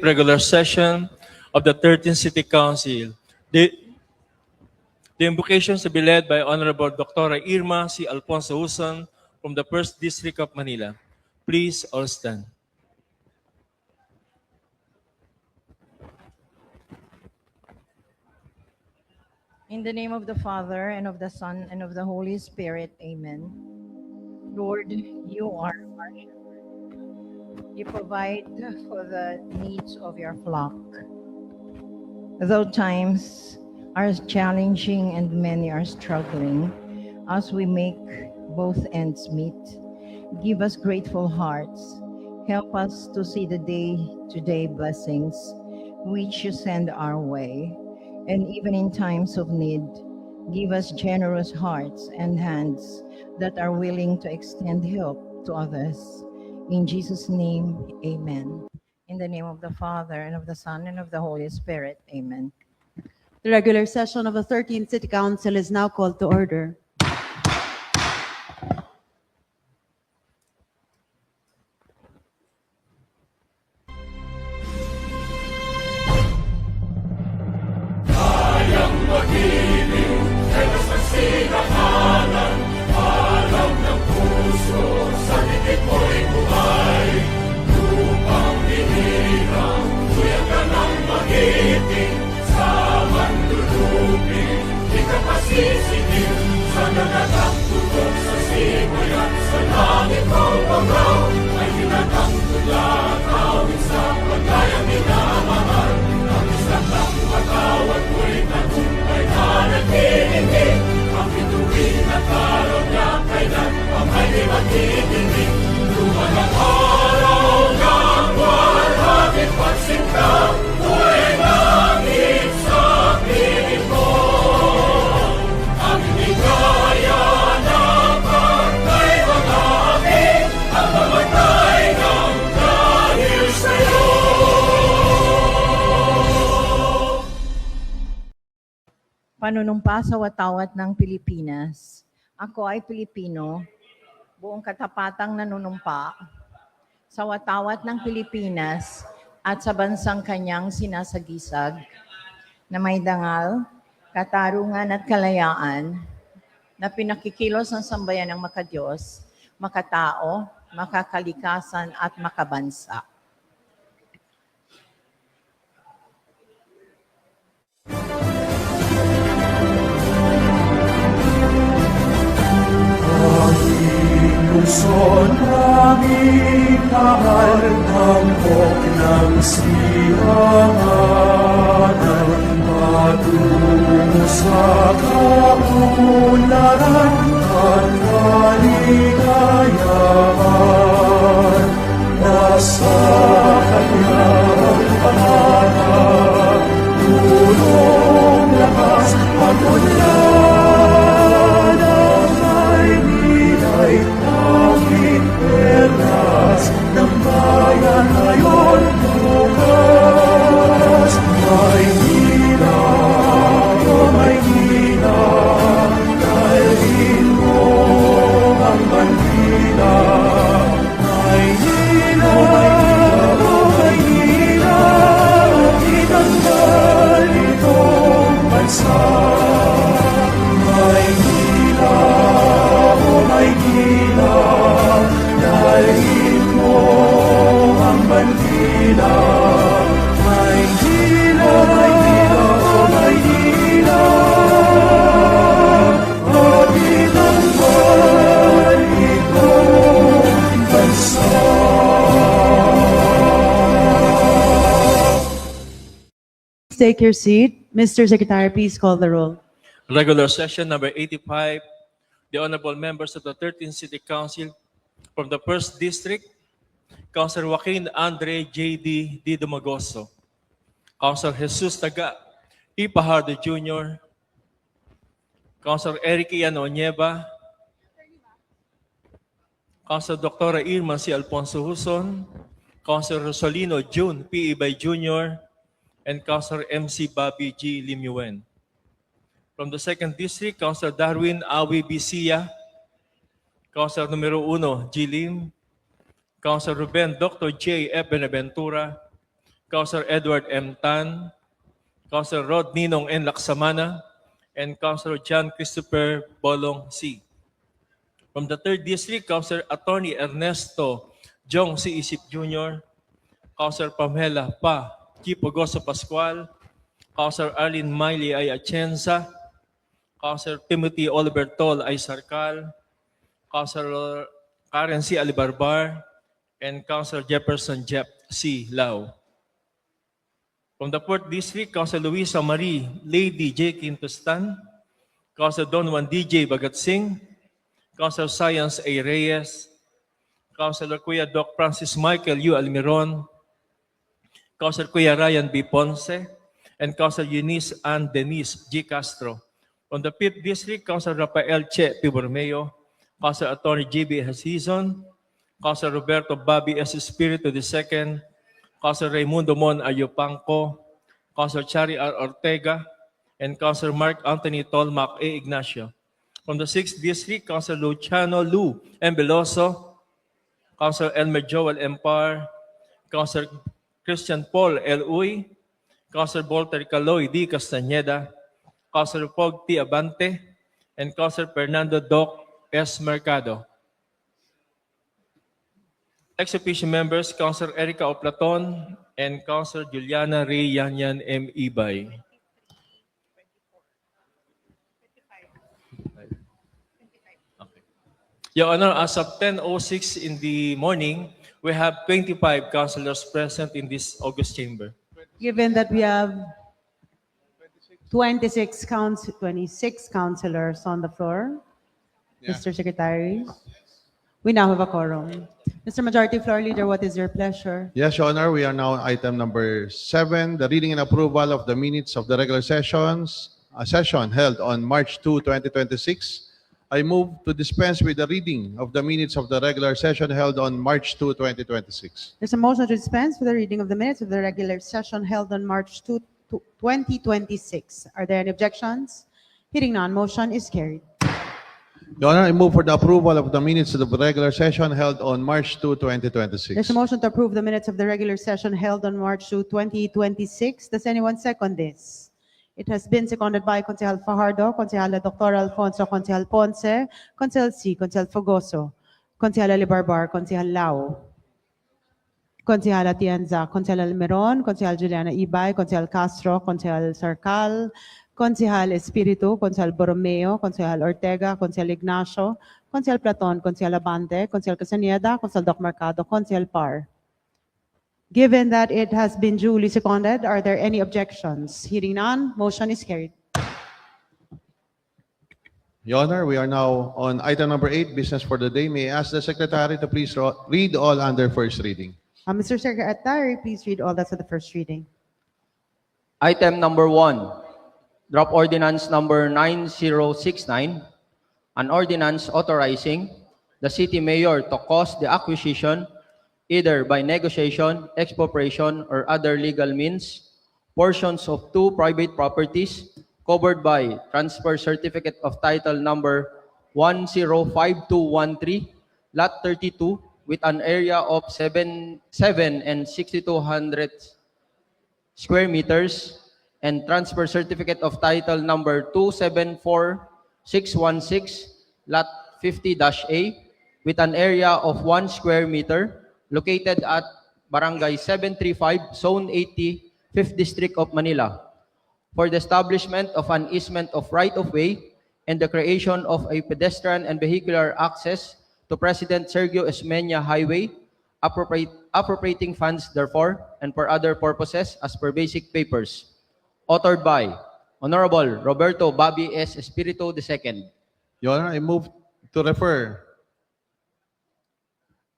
25th regular session of the 13th City Council. The invocation to be led by Honorable Dr. Irma C. Alfonso Huson from the 1st District of Manila. Please all stand. In the name of the Father, and of the Son, and of the Holy Spirit. Amen. Lord, you are our shepherd. You provide for the needs of your flock. Though times are challenging and many are struggling, as we make both ends meet, give us grateful hearts. Help us to see the day-to-day blessings which you send our way. And even in times of need, give us generous hearts and hands that are willing to extend help to others. In Jesus' name, amen. In the name of the Father, and of the Son, and of the Holy Spirit, amen. The regular session of the 13th City Council is now called to order. Panunumpa sa watawat ng Pilipinas. Ako ay Pilipino, buong katapatang nanunumpa sa watawat ng Pilipinas at sa bansang kanyang sinasagisag na may dangal, katarungan at kalayaan na pinakikilos ng sambayan ng makadiyos, makatao, makakalikasan at makabansa. Luzon, aming mahal, hangok ng silanganan, patungo sa kaunlaran at kaligayahan. Nasa Kanya ang pangarap, tulong lakas, pag-unlad ang may nilay. Perlas ng bayan ngayon bukas. Maynila, oh Maynila, dalhin mo ang bandila. Maynila, oh Maynila, itanggal itong bansa. Maynila, oh Maynila, dalhin mo ang bandila. Maynila, Maynila, oh Maynila, at itanggal itong bansa. Take your seat. Mr. Secretary, please call the roll. Regular session number 85, the honorable members of the 13th City Council from the 1st District, Councilor Joaquin Andre J.D. D. Dumagoso, Councilor Jesus Taga E. Pajardo Jr., Councilor Eric Ian Onyeba, Councilor Dr. Irma C. Alfonso Huson, Councilor Rosalino June P. Ibay Jr., and Councilor MC Bobby G. Limuen. From the 2nd District, Councilor Darwin Awi Bisia, Councilor numero 1, G. Lim, Councilor Ruben Dr. J. F. Benaventura, Councilor Edward M. Tan, Councilor Rod Ninong N. Laksamana, and Councilor John Christopher Bolong C. From the 3rd District, Councilor Attorney Ernesto Jong C. Isip Jr., Councilor Pamela Pa Kipogoso Pascual, Councilor Arlene Miley ay Atienza, Councilor Timothy Oliver Tol ay Sarcal, Councilor Karen C. Alibarbar, and Councilor Jefferson Jep C. Lau. From the 4th District, Councilor Luisa Marie Lady J. Quintostan, Councilor Don Juan DJ Bagatsing, Councilor Science A. Reyes, Councilor Kuya Doc Francis Michael U. Almiron, Councilor Kuya Ryan B. Ponce, and Councilor Eunice Ann Denise G. Castro. From the 5th District, Councilor Rafael Che P. Bormeo, Councilor Attorney J.B. Hasizon, Councilor Roberto Bobby S. Espiritu II, Councilor Raimundo Mon Ayopangco, Councilor Chari R. Ortega, and Councilor Mark Anthony Tolmac A. Ignacio. From the 6th District, Councilor Luciano Lu M. Veloso, Councilor Elmer Joel M. Par, Councilor Christian Paul L. Uy, Councilor Walter Caloy D. Castañeda, Councilor Pog T. Abante, and Councilor Fernando Doc S. Mercado. Ex-officio members, Councilor Erica Oplaton and Councilor Juliana Ray Yanyan M. Ibay. Okay. Your Honor, as of 10:06 in the morning, we have 25 councilors present in this August chamber. Given that we have 26 councilors on the floor, Mr. Secretary, we now have a quorum. Mr. Majority Floor Leader, what is your pleasure? Yes, Your Honor, we are now on item number 7, the reading and approval of the minutes of the regular session held on March 2, 2026. I move to dispense with the reading of the minutes of the regular session held on March 2, 2026. There's a motion to dispense with the reading of the minutes of the regular session held on March 2, 2026. Are there any objections? Hearing none, motion is carried. Your Honor, I move for the approval of the minutes of the regular session held on March 2, 2026. There's a motion to approve the minutes of the regular session held on March 2, 2026. Does anyone second this? It has been seconded by Consejal Fajardo, Consejal Dr. Alfonso, Consejal Ponce, Consejal C, Consejal Fogoso, Consejal Alibarbar, Consejal Lau, Consejal Atienza, Consejal Almiron, Consejal Juliana Ibay, Consejal Castro, Consejal Sarcal, Consejal Espiritu, Consejal Borromeo, Consejal Ortega, Consejal Ignacio, Consejal Platon, Consejal Abante, Consejal Castañeda, Consejal Doc Mercado, Consejal Par. Given that it has been duly seconded, are there any objections? Hearing none, motion is carried. Your Honor, we are now on item number 8, business for the day. May I ask the Secretary to please read all under first reading. Mr. Secretary, please read all that's at the first reading. Item number 1, Draft Ordinance number 9069, an ordinance authorizing the city mayor to cause the acquisition, either by negotiation, expropriation, or other legal means, portions of 2 private properties covered by Transfer Certificate of Title number 105213, Lot 32, with an area of 7 and 6,200 square meters, and Transfer Certificate of Title number 274616, Lot 50-A, with an area of 1 square meter, located at Barangay 735, Zone 80, 5th District of Manila, for the establishment of an easement of right-of-way and the creation of a pedestrian and vehicular access to President Sergio Esmeña Highway, appropriating funds therefore, and for other purposes as per basic papers. Authored by Honorable Roberto Bobby S. Espiritu II. Your Honor, I move to refer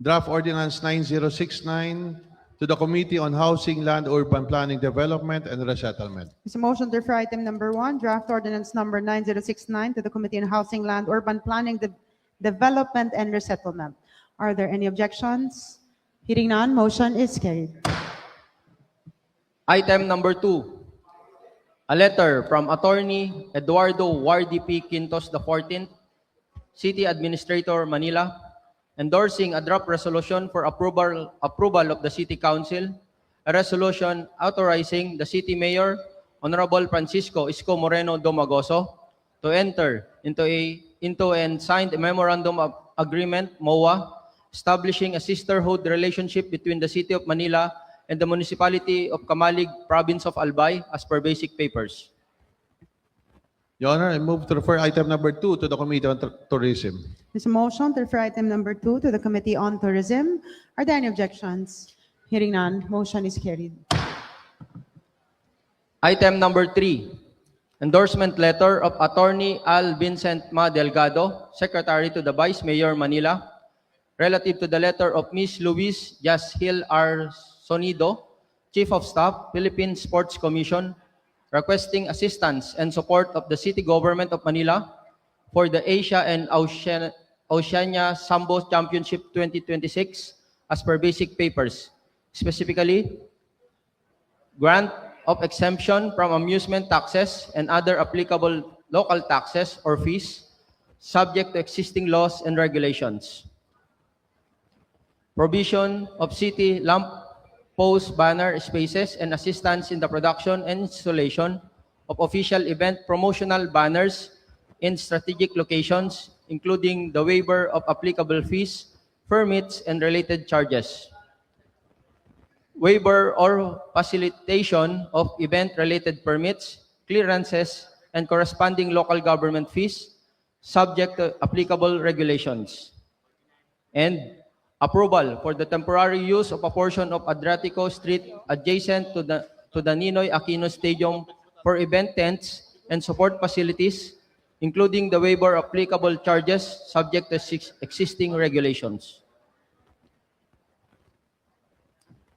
Draft Ordinance 9069 to the Committee on Housing, Land, Urban Planning, Development, and Resettlement. There's a motion to refer item number 1, draft ordinance number 9069 to the Committee on Housing, Land, Urban Planning, Development, and Resettlement. Are there any objections? Hearing none, motion is carried. Item number 2, a letter from Attorney Eduardo Wardy P. Quintos XIV, City Administrator, Manila, endorsing a draft resolution for approval of the City Council a resolution authorizing the city mayor, Honorable Francisco Isko Moreno Domagoso, to enter into and signed a memorandum of agreement, MOA, establishing a sisterhood relationship between the City of Manila and the Municipality of Kamalig, Province of Albay, as per basic papers. Your Honor, I move to refer item number 2 to the Committee on Tourism. There's a motion to refer item number 2 to the Committee on Tourism. Are there any objections? Hearing none, motion is carried. Item number 3, endorsement letter of Attorney Al Vincent Ma Delgado, Secretary to the Vice Mayor Manila, relative to the letter of Ms. Luis Yashil R. Sonido, Chief of Staff, Philippine Sports Commission, requesting assistance and support of the City Government of Manila for the Asia and Oceania Sambo Championship 2026 as per basic papers. Specifically, grant of exemption from amusement taxes and other applicable local taxes or fees subject to existing laws and regulations. Provision of city lamp post banner spaces and assistance in the production and installation of official event promotional banners in strategic locations, including the waiver of applicable fees, permits, and related charges. Waiver or facilitation of event-related permits, clearances, and corresponding local government fees, subject to applicable regulations. And approval for the temporary use of a portion of Adriatico Street adjacent to the Ninoy Aquino Stadium for event tents and support facilities, including the waiver of applicable charges subject to existing regulations.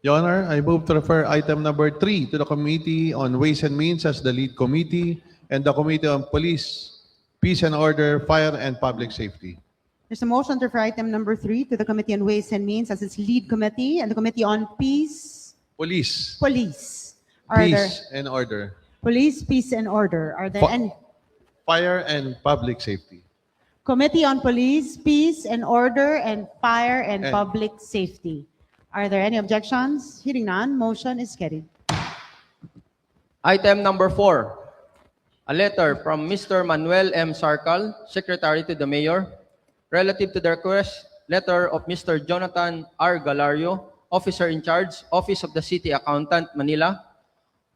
Your Honor, I move to refer item number 3 to the Committee on Ways and Means as the lead committee and the Committee on Police, Peace and Order, Fire, and Public Safety. There's a motion to refer item number 3 to the Committee on Ways and Means as its lead committee and the Committee on Police. Are there Peace and Order, Police, Peace, and Order? Are there Fa- any? Fire, and Public Safety. Committee on Police, Peace, and Order, and Fire and And- Public Safety. Are there any objections? Hearing none, motion is carried. Item number 4, a letter from Mr. Manuel M. Sarcal, Secretary to the Mayor, relative to the request letter of Mr. Jonathan R. Galario, Officer in Charge, Office of the City Accountant, Manila,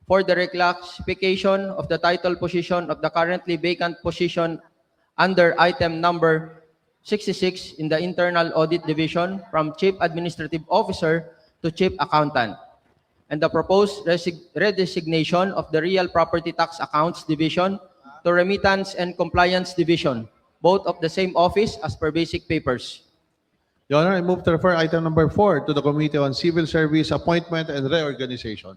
for the reclassification of the title position of the currently vacant position under item number 66 in the Internal Audit Division from Chief Administrative Officer to Chief Accountant, and the proposed redesignation of the Real Property Tax Accounts Division to Remittance and Compliance Division, both of the same office as per basic papers. Your Honor, I move to refer item number 4 to the Committee on Civil Service Appointment and Reorganization.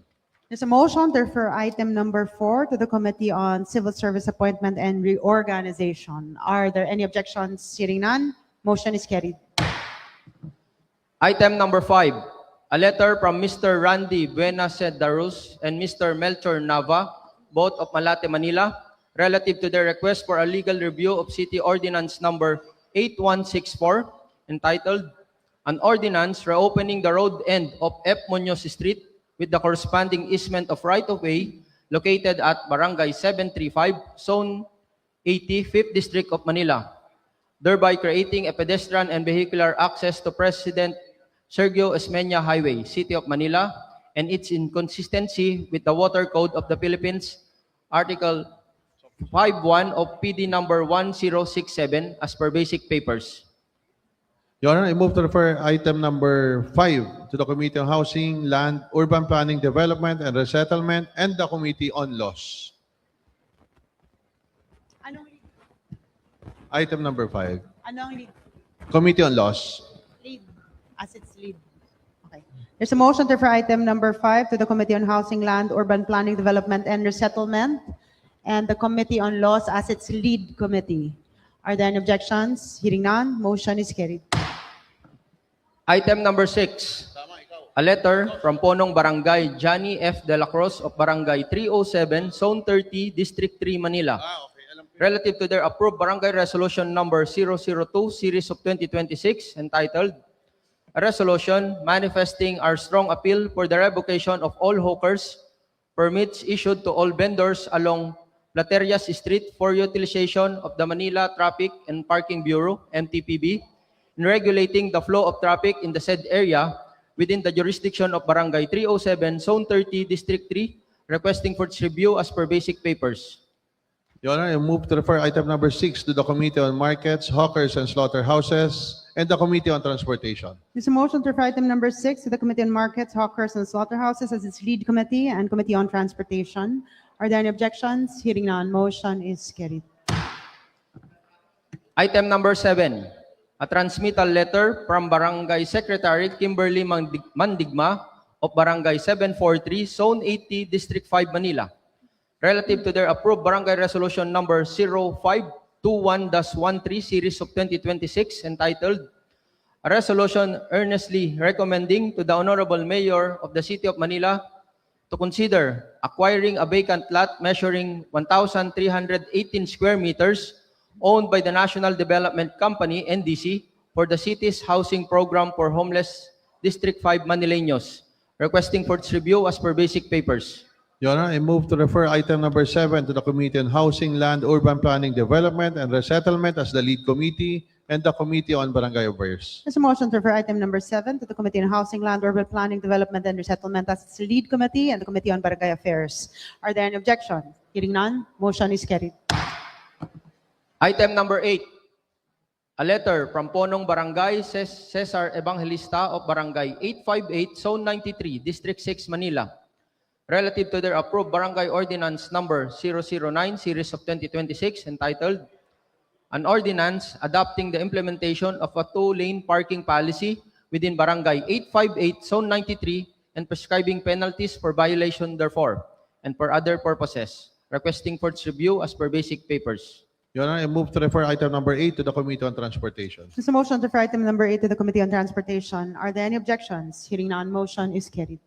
There's a motion to refer item number 4 to the Committee on Civil Service Appointment and Reorganization. Are there any objections? Hearing none, motion is carried. Item number 5, a letter from Mr. Randy Buenacedarus and Mr. Melchor Nava, both of Malate, Manila, relative to their request for a legal review of City Ordinance number 8164, entitled, An Ordinance Reopening the Road End of F. Muñoz Street with the corresponding easement of right-of-way located at Barangay 735, Zone 80, 5th District of Manila, thereby creating a pedestrian and vehicular access to President Sergio Esmeña Highway, City of Manila, and its inconsistency with the Water Code of the Philippines, Article 5.1 of PD number 1067 as per basic papers. Your Honor, I move to refer item number 5 to the Committee on Housing, Land, Urban Planning, Development, and Resettlement, and the Committee on Laws. Item number 5, Anong lead? Committee on Laws. Lead. As its lead. Okay. There's a motion to refer item number 5 to the Committee on Housing, Land, Urban Planning, Development, and Resettlement, and the Committee on Laws as its lead committee. Are there any objections? Hearing none, motion is carried. Item number 6, a letter from Ponong Barangay Johnny F. De La Cruz of Barangay 307, Zone 30, District 3, Manila, relative to their approved Barangay Resolution number 002, Series of 2026, entitled, a resolution manifesting our strong appeal for the revocation of all hawkers permits issued to all vendors along Platerias Street for utilization of the Manila Traffic and Parking Bureau, MTPB, in regulating the flow of traffic in the said area within the jurisdiction of Barangay 307, Zone 30, District 3, requesting for its review as per basic papers. Your Honor, I move to refer item number 6 to the Committee on Markets, Hawkers, and Slaughterhouses, and the Committee on Transportation. There's a motion to refer item number 6 to the Committee on Markets, Hawkers, and Slaughterhouses as its lead committee and Committee on Transportation. Are there any objections? Hearing none, motion is carried. Item number 7, a transmittal letter from Barangay Secretary Kimberly Mandigma of Barangay 743, Zone 80, District 5, Manila, relative to their approved Barangay Resolution number 0521-13 Series of 2026 entitled, a resolution earnestly recommending to the Honorable Mayor of the City of Manila to consider acquiring a vacant lot measuring 1,318 square meters owned by the National Development Company, NDC, for the city's housing program for homeless District 5 Manileños, requesting for its review as per basic papers. Your Honor, I move to refer item number 7 to the Committee on Housing, Land, Urban Planning, Development, and Resettlement as the lead committee and the Committee on Barangay Affairs. There's a motion to refer item number 7 to the Committee on Housing, Land, Urban Planning, Development, and Resettlement as its lead committee and the Committee on Barangay Affairs. Are there any objections? Hearing none, motion is carried. Item number 8, a letter from Ponong Barangay Cesar Evangelista of Barangay 858, Zone 93, District 6, Manila, relative to their approved Barangay Ordinance number 009, Series of 2026, entitled, an ordinance adopting the implementation of a 2-lane parking policy within Barangay 858, Zone 93, and prescribing penalties for violation therefore, and for other purposes, requesting for its review as per basic papers. Your Honor, I move to refer item number 8 to the Committee on Transportation. There's a motion to refer item number 8 to the Committee on Transportation. Are there any objections? Hearing none, motion is carried.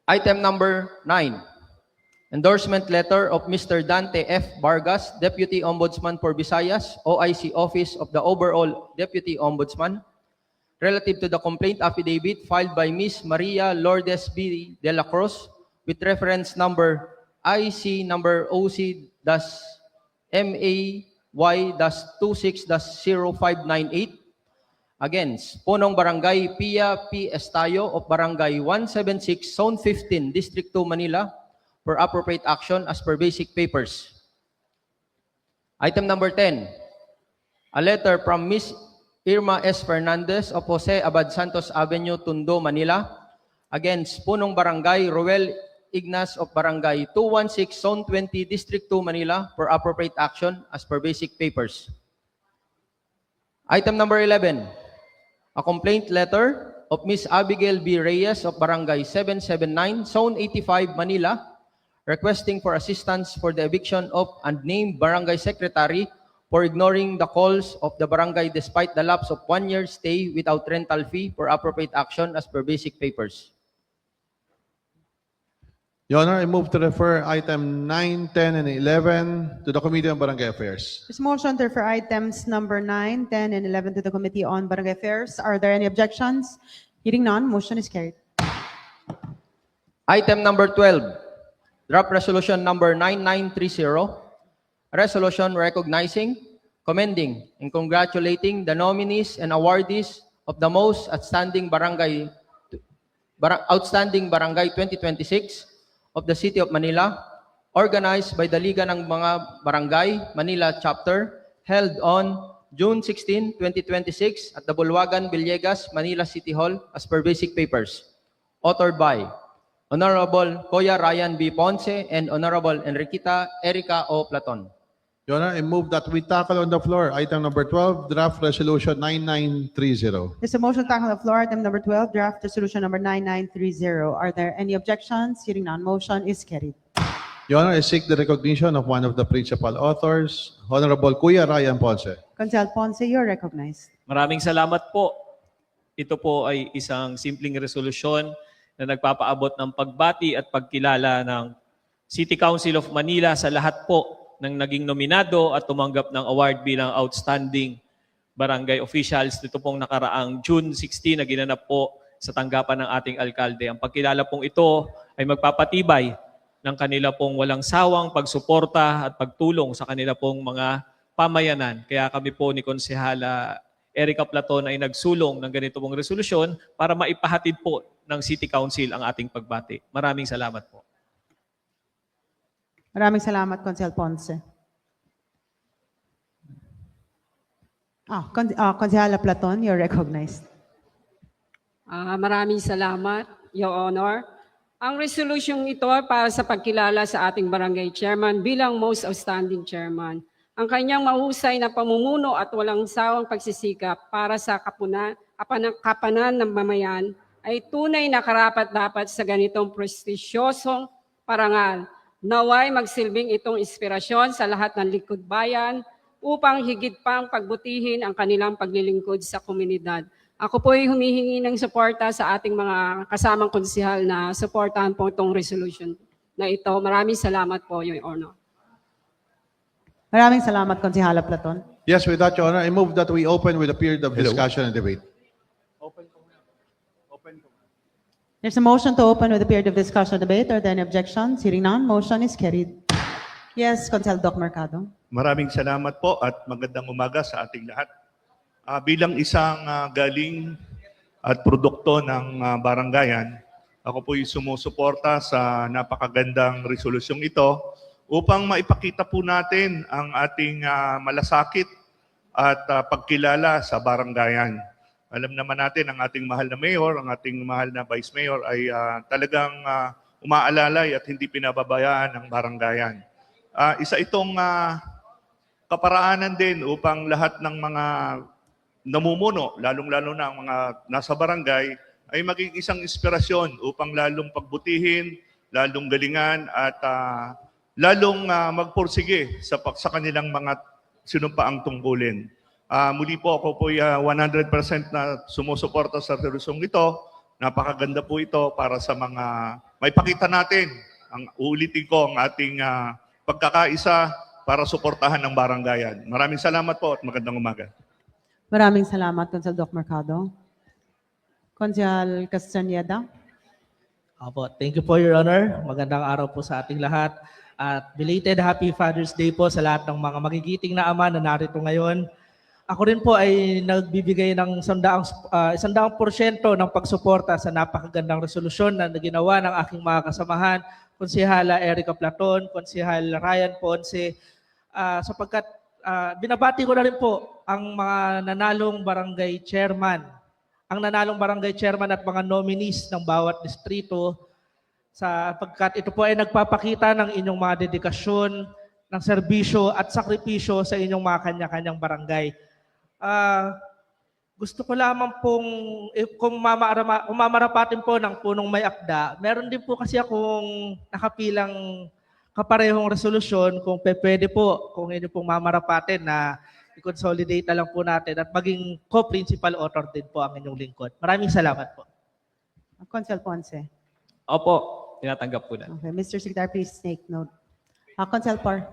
Item number 9, endorsement letter of Mr. Dante F. Vargas, Deputy Ombudsman for Visayas, OIC Office of the Overall Deputy Ombudsman, relative to the complaint affidavit filed by Ms. Maria Lourdes B. de la Cruz with reference number IC number OC-MAY-26-0598 against Ponong Barangay Pia P. Estayo of Barangay 176, Zone 15, District 2, Manila, for appropriate action as per basic papers. Item number 10, a letter from Ms. Irma S. Fernandez of Jose Abad Santos Avenue, Tondo, Manila, against Punong Barangay Ruel Ignas of Barangay 216, Zone 20, District 2, Manila, for appropriate action as per basic papers. Item number 11, a complaint letter of Ms. Abigail B. Reyes of Barangay 779, Zone 85, Manila, requesting for assistance for the eviction of unnamed barangay secretary for ignoring the calls of the barangay despite the lapse of 1 year stay without rental fee for appropriate action as per basic papers. Your Honor, I move to refer item 9, 10, and 11 to the Committee on Barangay Affairs. There's a motion to refer items number 9, 10, and 11 to the Committee on Barangay Affairs. Are there any objections? Hearing none, motion is carried. Item number 12, draft resolution number 9930, a resolution recognizing, commending, and congratulating the nominees and awardees of the most outstanding barangay 2026 of the City of Manila, organized by the Liga ng Mga Barangay Manila Chapter, held on June 16, 2026 at the Bulwagan, Villegas, Manila City Hall as per basic papers. Authored by Honorable Koya Ryan B. Ponce and Honorable Enriqueta Erica O. Platon. Your Honor, I move that we tackle on the floor item number 12, draft resolution 9930. There's a motion to tackle on the floor, item number 12, draft resolution number 9930. Are there any objections? Hearing none, motion is carried. Your Honor, I seek the recognition of one of the principal authors, Honorable Kuya Ryan Ponce. Consel Ponce, you're recognized. Maraming salamat po. Ito po ay isang simpleng resolusyon na nagpapaabot ng pagbati at pagkilala ng City Council of Manila sa lahat po ng naging nominado at tumanggap ng award bilang Outstanding barangay officials nito pong nakaraang June 16 na ginanap po sa tanggapan ng ating alkalde. Ang pagkilala pong ito ay magpapatibay ng kanila pong walang sawang pagsuporta at pagtulong sa kanila pong mga pamayanan. Kaya kami po ni Konsehala Erica Platon ay nagsulong ng ganito pong resolusyon para maipahatid po ng City Council ang ating pagbati. Maraming salamat po. Maraming salamat, Consel Ponce. Consihala Platon, you're recognized. Maraming salamat, Your Honor. Ang resolusyong ito ay para sa pagkilala sa ating barangay chairman bilang most outstanding chairman. Ang kanyang mahusay na pamumuno at walang sawang pagsisikap para sa kapakanan ng mamayan ay tunay na karapat-dapat sa ganitong prestisyosong parangal. Naway magsilbing itong inspirasyon sa lahat ng likod bayan upang higit pang pagbutihin ang kanilang paglilingkod sa komunidad. Ako po ay humihingi ng suporta sa ating mga kasamang konsehal na suportahan po itong resolution na ito. Maraming salamat po, Your Honor. Maraming salamat, Consihala Platon. Yes, with that, Your Honor, I move that we open with a period of discussion and debate. There's a motion to open with a period of discussion and debate. Are there any objections? Hearing none, motion is carried. Yes, Consel Doc Mercado. Maraming salamat po at magandang umaga sa ating lahat. Bilang isang galing at produkto ng barangayan, ako po yung sumusuporta sa napakagandang resolusyong ito upang maipakita po natin ang ating malasakit at pagkilala sa barangayan. Alam naman natin ang ating mahal na mayor, ang ating mahal na vice mayor ay talagang umaalalay at hindi pinababayaan ang barangayan. Isa itong kaparaanan din upang lahat ng mga namumuno, lalong-lalo na ang mga nasa barangay, ay maging isang inspirasyon upang lalong pagbutihin, lalong galingan at lalong magpursige sa kanilang mga sinumpaang tungkulin. Muli po ako po 100% na sumusuporta sa resolusyong ito. Napakaganda po ito para sa mga may pakita natin. Uulitin ko ang ating pagkakaisa para suportahan ng barangayan. Maraming salamat po at magandang umaga. Maraming salamat, Consel Doc Mercado. Consel Castañeda. Opo, thank you po, Your Honor. Magandang araw po sa ating lahat. At belated Happy Father's Day po sa lahat ng mga magigiting na ama na narito ngayon. Ako rin po ay nagbibigay ng 100% ng pagsuporta sa napakagandang resolusyon na ginawa ng aking mga kasamahan, Konsehala Erica Platon, Konsehal Ryan Ponce, sapagkat binabati ko na rin po ang mga nanalong barangay chairman, at mga nominees ng bawat distrito, sapagkat ito po ay nagpapakita ng inyong mga dedikasyon, ng serbisyo at sakripisyo sa inyong mga kanya-kanyang barangay. Gusto ko lamang pong, kung mamarapatin po ng punong may akda, meron din po kasi akong nakapilang kaparehong resolusyon kung pwede po, kung inyo pong mamarapatin na i-consolidate na lang po natin at maging co-principal author din po ang inyong lingkod. Maraming salamat po. Consel Ponce. Opo, tinatanggap po na. Okay, Mr. Secretary, please take note. Consel Par.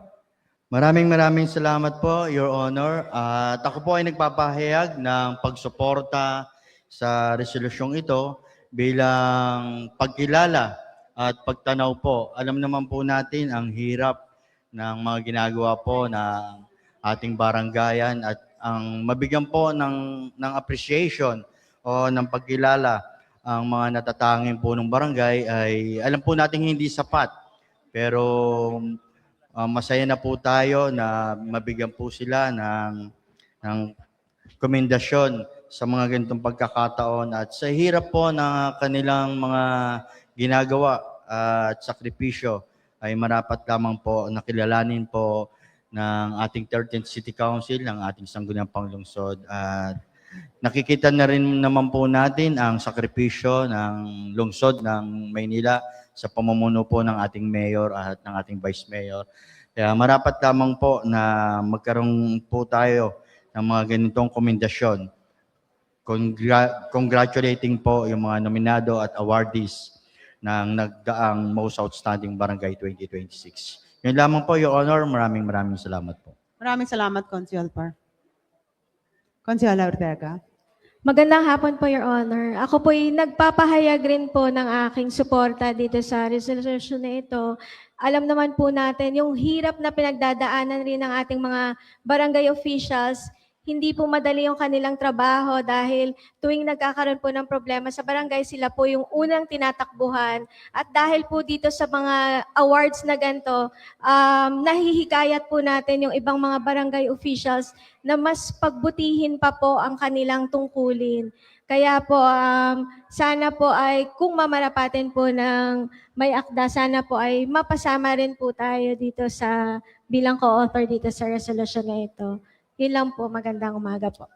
Maraming salamat po, Your Honor. At ako po ay nagpapahayag ng pagsuporta sa resolusyong ito bilang pagkilala at pagtanaw po. Alam naman po natin ang hirap ng mga ginagawa po ng ating barangayan at ang mabigyan po ng appreciation o ng pagkilala ang mga natatanging po ng barangay ay alam po natin hindi sapat. Pero masaya na po tayo na mabigyan po sila ng komendasyon sa mga ganitong pagkakataon at sa hirap po ng kanilang mga ginagawa at sakripisyo ay marapat lamang po nakilalanin po ng ating 13th City Council, ng ating Sangguniang Panglungsod. At nakikita na rin naman po natin ang sakripisyo ng lungsod ng Maynila sa pamumuno po ng ating mayor at ng ating vice mayor. Kaya marapat lamang po na magkaroon po tayo ng mga ganitong komendasyon. Congratulating po yung mga nominado at awardees ng nagdaang Most Outstanding Barangay 2026. Yun lamang po, Your Honor. Maraming salamat po. Maraming salamat, Consel Par. Consiala Ortega. Magandang hapon po, Your Honor. Ako po ay nagpapahayag rin po ng aking suporta dito sa resolution na ito. Alam naman po natin yung hirap na pinagdadaanan rin ng ating mga barangay officials. Hindi po madali yung kanilang trabaho dahil tuwing nagkakaroon po ng problema sa barangay, sila po yung unang tinatakbuhan. At dahil po dito sa mga awards na ganito, nahihikayat po natin yung ibang mga barangay officials na mas pagbutihin pa po ang kanilang tungkulin. Kaya po, sana po ay kung mamarapatin po ng may akda, sana po ay mapasama rin po tayo dito sa bilang co-author dito sa resolution na ito. Yun lang po, magandang umaga po.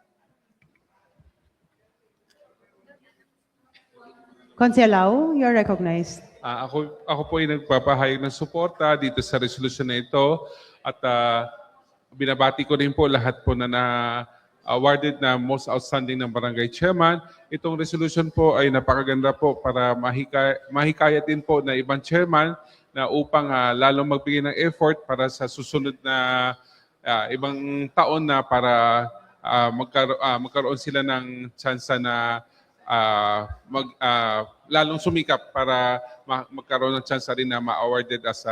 Consialao, you're recognized. Ako po ay nagpapahayag ng suporta dito sa resolution na ito at binabati ko rin po lahat po na awarded na most outstanding ng barangay chairman. Itong resolution po ay napakaganda po para mahikayat din po na ibang chairman na upang lalong magbigay ng effort para sa susunod na ibang taon na para magkaroon sila ng tsansa na lalong sumikap para magkaroon ng tsansa rin na ma-awarded as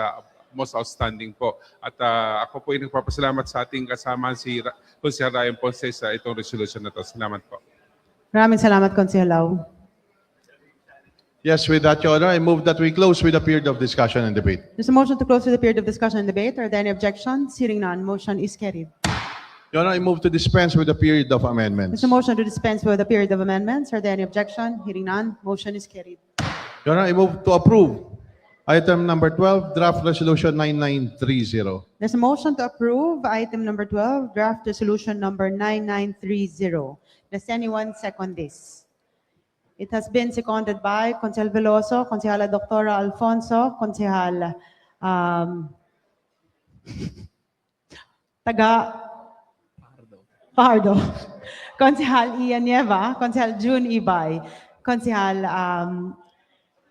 most outstanding po. At ako po ay nagpapasalamat sa ating kasama si Consiel Ryan Ponce sa itong resolution na to. Salamat po. Maraming salamat, Consialao. Yes, with that, Your Honor, I move that we close with a period of discussion and debate. There's a motion to close with the period of discussion and debate. Are there any objections? Hearing none, motion is carried. Your Honor, I move to dispense with the period of amendments. There's a motion to dispense with the period of amendments. Are there any objection? Hearing none, motion is carried. Your Honor, I move to approve item number 12, draft resolution 9930. There's a motion to approve item number 12, draft resolution number 9930. Does anyone second this? It has been seconded by Consel Veloso, Consejala Doctora Alfonso, Consejal Pardo, Consejal Ian Nieva, Consejal June Ibay, Consejal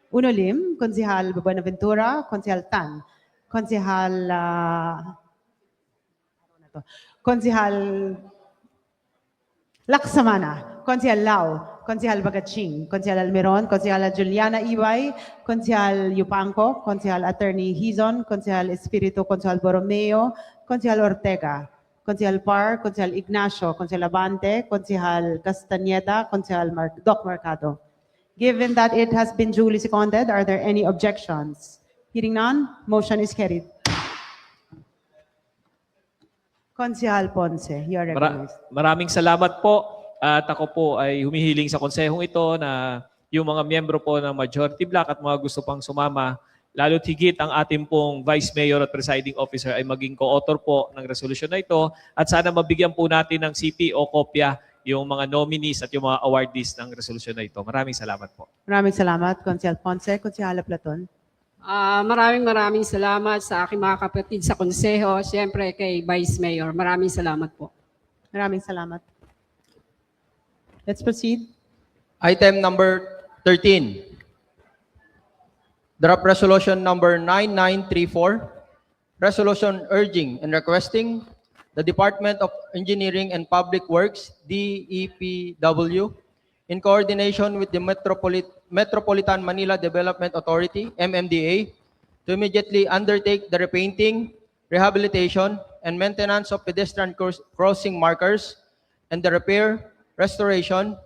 Unolim, Consejal Buenaventura, Consejal Tan, Consejal Consejal Laksamana, Consejal Lao, Consejal Bagaching, Consejal Almiron, Consejal Juliana Ibay, Consejal Yupanco, Consejal Attorney Hizon, Consejal Espiritu, Consejal Borromeo, Consejal Ortega, Consejal Par, Consejal Ignacio, Consejal Abante, Consejal Castañeda, Consejal Doc Mercado. Given that it has been duly seconded, are there any objections? Hearing none, motion is carried. Consejal Ponce, you are recognized. Maraming salamat po. At ako po ay humihiling sa konsehong ito na yung mga miyembro po ng majority block at mga gusto pang sumama, lalo't higit ang ating pong Vice Mayor at Presiding Officer ay maging co-author po ng resolution na ito at sana mabigyan po natin ng CP o kopya yung mga nominees at yung mga awardees ng resolution na ito. Maraming salamat po. Maraming salamat, Consejal Ponce. Consejala Platon. Maraming salamat sa aking mga kapatid sa konseho, siyempre kay Vice Mayor. Maraming salamat po. Maraming salamat. Let's proceed. Item number 13. Draft resolution number 9934. Resolution urging and requesting the Department of Engineering and Public Works, DEPW, in coordination with the Metropolitan Manila Development Authority, MMDA, to immediately undertake the repainting, rehabilitation, and maintenance of pedestrian crossing markers and the repair, restoration,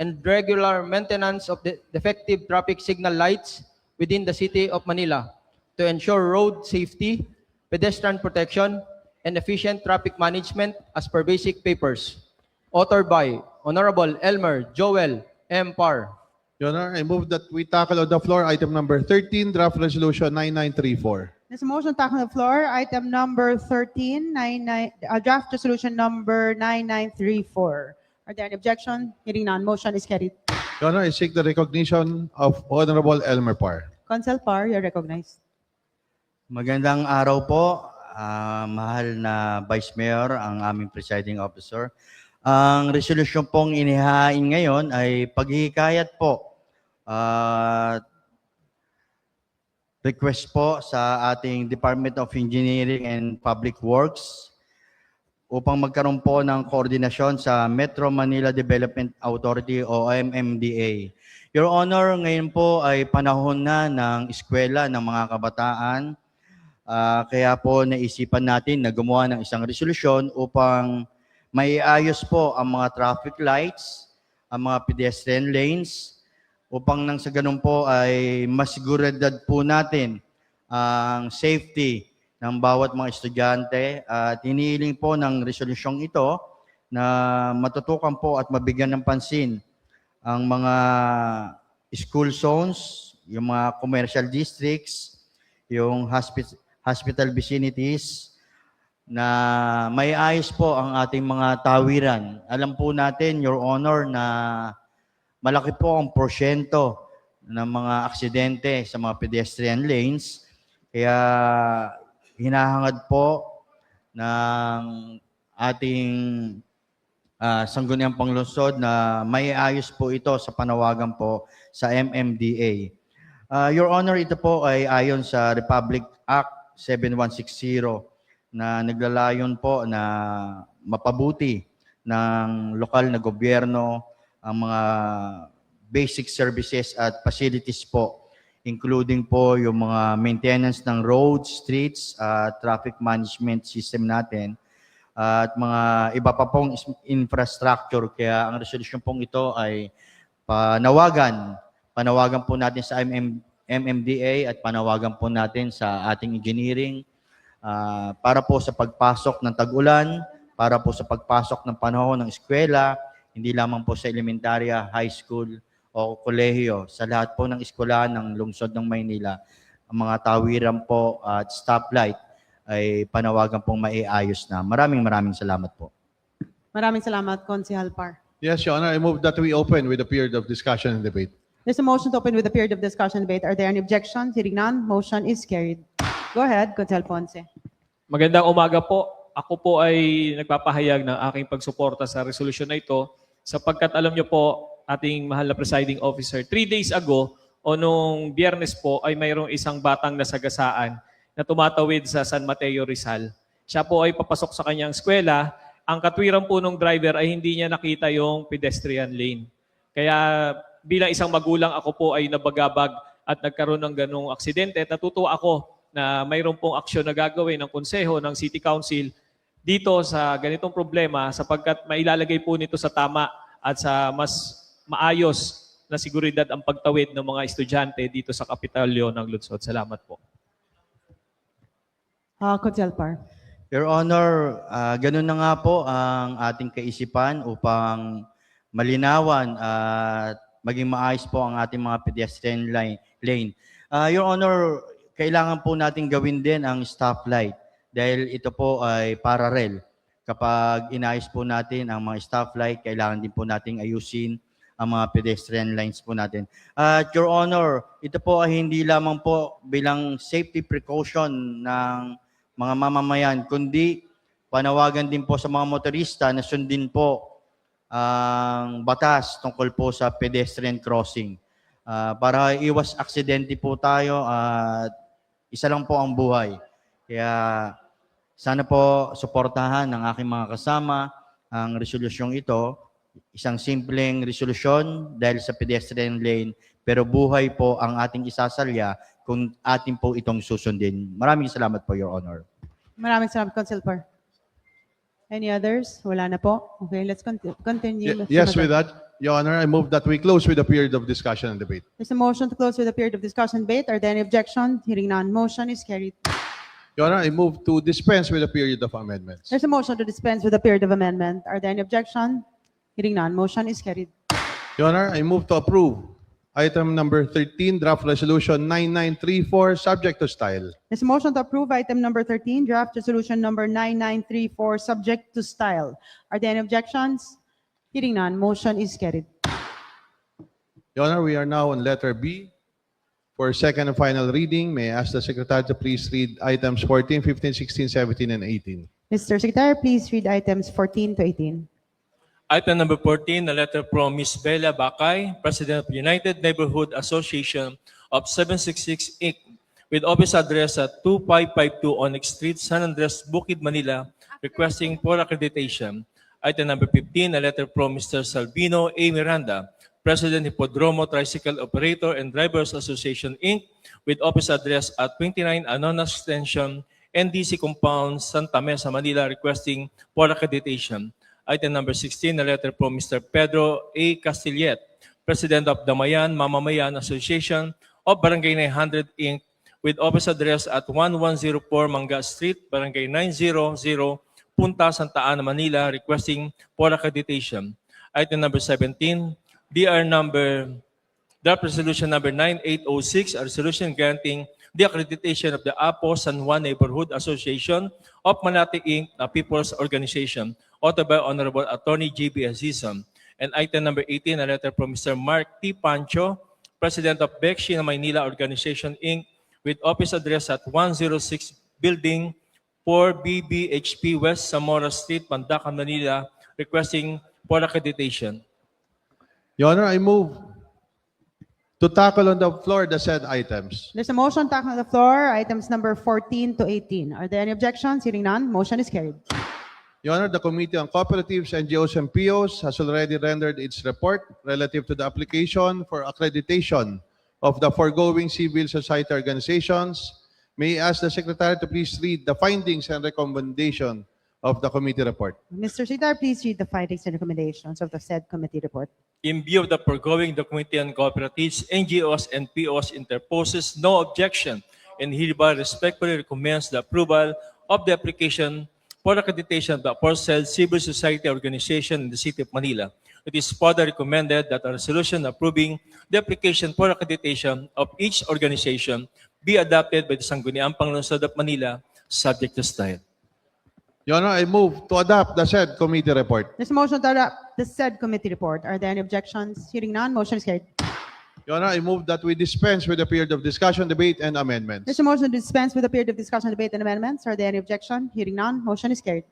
and regular maintenance of the defective traffic signal lights within the City of Manila to ensure road safety, pedestrian protection, and efficient traffic management as per basic papers. Authored by Honorable Elmer Joel M. Par. Your Honor, I move that we tackle on the floor item number 13, draft resolution 9934. There's a motion to on the floor, item number 13, draft resolution number 9934. Are there any objection? Hearing none, motion is carried. Your Honor, I seek the recognition of Honorable Elmer Par. Consel Par, you're recognized. Magandang araw po, mahal na Vice Mayor, ang aming presiding officer. Ang resolusyon pong inihain ngayon ay paghihikayat po, request po sa ating Department of Engineering and Public Works upang magkaroon po ng koordinasyon sa Metro Manila Development Authority o MMDA. Your Honor, ngayon po ay panahon na ng eskwela ng mga kabataan. Kaya po naisipan natin na gumawa ng isang resolusyon upang maiayos po ang mga traffic lights, ang mga pedestrian lanes, upang nang sa ganun po ay masiguridad po natin ang safety ng bawat mga estudyante. At hinihiling po ng resolusyong ito na matutukan po at mabigyan ng pansin ang mga school zones, yung mga commercial districts, yung hospital vicinities, na may ayos po ang ating mga tawiran. Alam po natin, Your Honor, na malaki po ang porsyento ng mga aksidente sa mga pedestrian lanes. Kaya hinahangad po ng ating sangguniang panglungsod na may ayos po ito sa panawagan po sa MMDA. Your Honor, ito po ay ayon sa Republic Act 7160 na naglalayon po na mapabuti ng lokal na gobyerno ang mga basic services at facilities po, including po yung mga maintenance ng roads, streets, traffic management system natin, at mga iba pa pong infrastructure. Kaya ang resolusyon pong ito ay panawagan po natin sa MMDA at panawagan po natin sa ating engineering para po sa pagpasok ng tag-ulan, para po sa pagpasok ng panahon ng eskwela, hindi lamang po sa elementarya, high school, o kolehiyo, sa lahat po ng eskwelahan ng lungsod ng Maynila, ang mga tawiran po at stoplight ay panawagan pong maiayos na. Maraming salamat po. Maraming salamat, Konsehal Par. Yes, Your Honor, I move that we open with a period of discussion and debate. There's a motion to open with a period of discussion and debate. Are there any objections? Hearing none, motion is carried. Go ahead, Konsehal Ponce. Magandang umaga po. Ako po ay nagpapahayag ng aking pagsuporta sa resolusyon na ito sapagkat alam niyo po, ating mahal na presiding officer, 3 days ago o nung Biyernes po ay mayroong isang batang nasagasaan na tumatawid sa San Mateo, Rizal. Siya po ay papasok sa kanyang eskwela. Ang katwiran po ng driver ay hindi niya nakita yung pedestrian lane. Kaya bilang isang magulang, ako po ay nabagabag at nagkaroon ng ganong aksidente. Natutuwa ako na mayroon pong aksyon na gagawin ng konseho, ng City Council dito sa ganitong problema sapagkat mailalagay po nito sa tama at sa mas maayos na seguridad ang pagtawid ng mga estudyante dito sa Kapitolyo ng Lungsod. Salamat po. Konsehal Par. Your Honor, ganun na nga po ang ating kaisipan upang malinawan at maging maayos po ang ating mga pedestrian lane. Your Honor, kailangan po natin gawin din ang stoplight dahil ito po ay parallel. Kapag inayos po natin ang mga stoplight, kailangan din po nating ayusin ang mga pedestrian lines po natin. At Your Honor, ito po ay hindi lamang po bilang safety precaution ng mga mamamayan, kundi panawagan din po sa mga motorista na sundin po ang batas tungkol po sa pedestrian crossing. Para iwas aksidente po tayo at isa lang po ang buhay. Kaya sana po suportahan ng aking mga kasama ang resolusyong ito. Isang simpleng resolusyon dahil sa pedestrian lane, pero buhay po ang ating isasalya kung atin po itong susundin. Maraming salamat po, Your Honor. Maraming salamat, Konsehal Par. Any others? Wala na po. Okay, let's continue. Yes, with that, Your Honor, I move that we close with a period of discussion and debate. There's a motion to close with a period of discussion and debate. Are there any objections? Hearing none, motion is carried. Your Honor, I move to dispense with a period of amendments. There's a motion to dispense with a period of amendment. Are there any objections? Hearing none, motion is carried. Your Honor, I move to approve item number 13, draft resolution 9934, subject to style. There's a motion to approve item number 13, draft resolution number 9934, subject to style. Are there any objections? Hearing none, motion is carried. Your Honor, we are now on letter B. For second and final reading, may I ask the Secretary to please read items 14, 15, 16, 17, and 18. Mr. Secretary, please read items 14 to 18. Item number 14, a letter from Ms. Bella Bakay, President of United Neighborhood Association of 766 Inc., with office address at 2552 Onyx Street, San Andres, Bukid, Manila, requesting for accreditation. Item number 15, a letter from Mr. Salvino A. Miranda, President Hipodromo Tricycle Operator and Drivers Association, Inc., with office address at 29 Anonas Extension, NDC Compound, Santa Mesa, Manila, requesting for accreditation. Item number 16, a letter from Mr. Pedro A. Castillet, President of Damayan Mamamayan Association of Barangay 900, Inc., with office address at 1104 Manga Street, Barangay 900, Punta, Santa Ana, Manila, requesting for accreditation. Item number 17, Draft Resolution number 9806, a resolution granting the accreditation of the Apo San Juan Neighborhood Association of Manati, Inc., a people's organization, authored by Honorable Attorney J.B. Azizam. And item number 18, a letter from Mr. Mark T. Pancho, President of Bekshi Maynila Organization, Inc., with office address at 106 Building 4 BBHP West Zamora Street, Pandacan, Manila, requesting for accreditation. Your Honor, I move to tackle on the floor the said items. There's a motion tackling on the floor, items number 14 to 18. Are there any objections? Hearing none, motion is carried. Your Honor, the Committee on Cooperatives, NGOs, and POs has already rendered its report relative to the application for accreditation of the foregoing civil society organizations. May I ask the Secretary to please read the findings and recommendation of the committee report. Mr. Secretary, please read the findings and recommendations of the said committee report. In view of the foregoing, the Committee on Cooperatives, NGOs, and POs interposes no objection and hereby respectfully recommends the approval of the application for accreditation of the aforesaid civil society organization in the City of Manila. It is further recommended that a resolution approving the application for accreditation of each organization be adopted by the Sangguniang Panglungsod of Manila, subject to style. Your Honor, I move to adopt the said committee report. There's a motion to adopt the said committee report. Are there any objections? Hearing none, motion is carried. Your Honor, I move that we dispense with the period of discussion, debate, and amendments. There's a motion to dispense with the period of discussion, debate, and amendments. Are there any objection? Hearing none, motion is carried.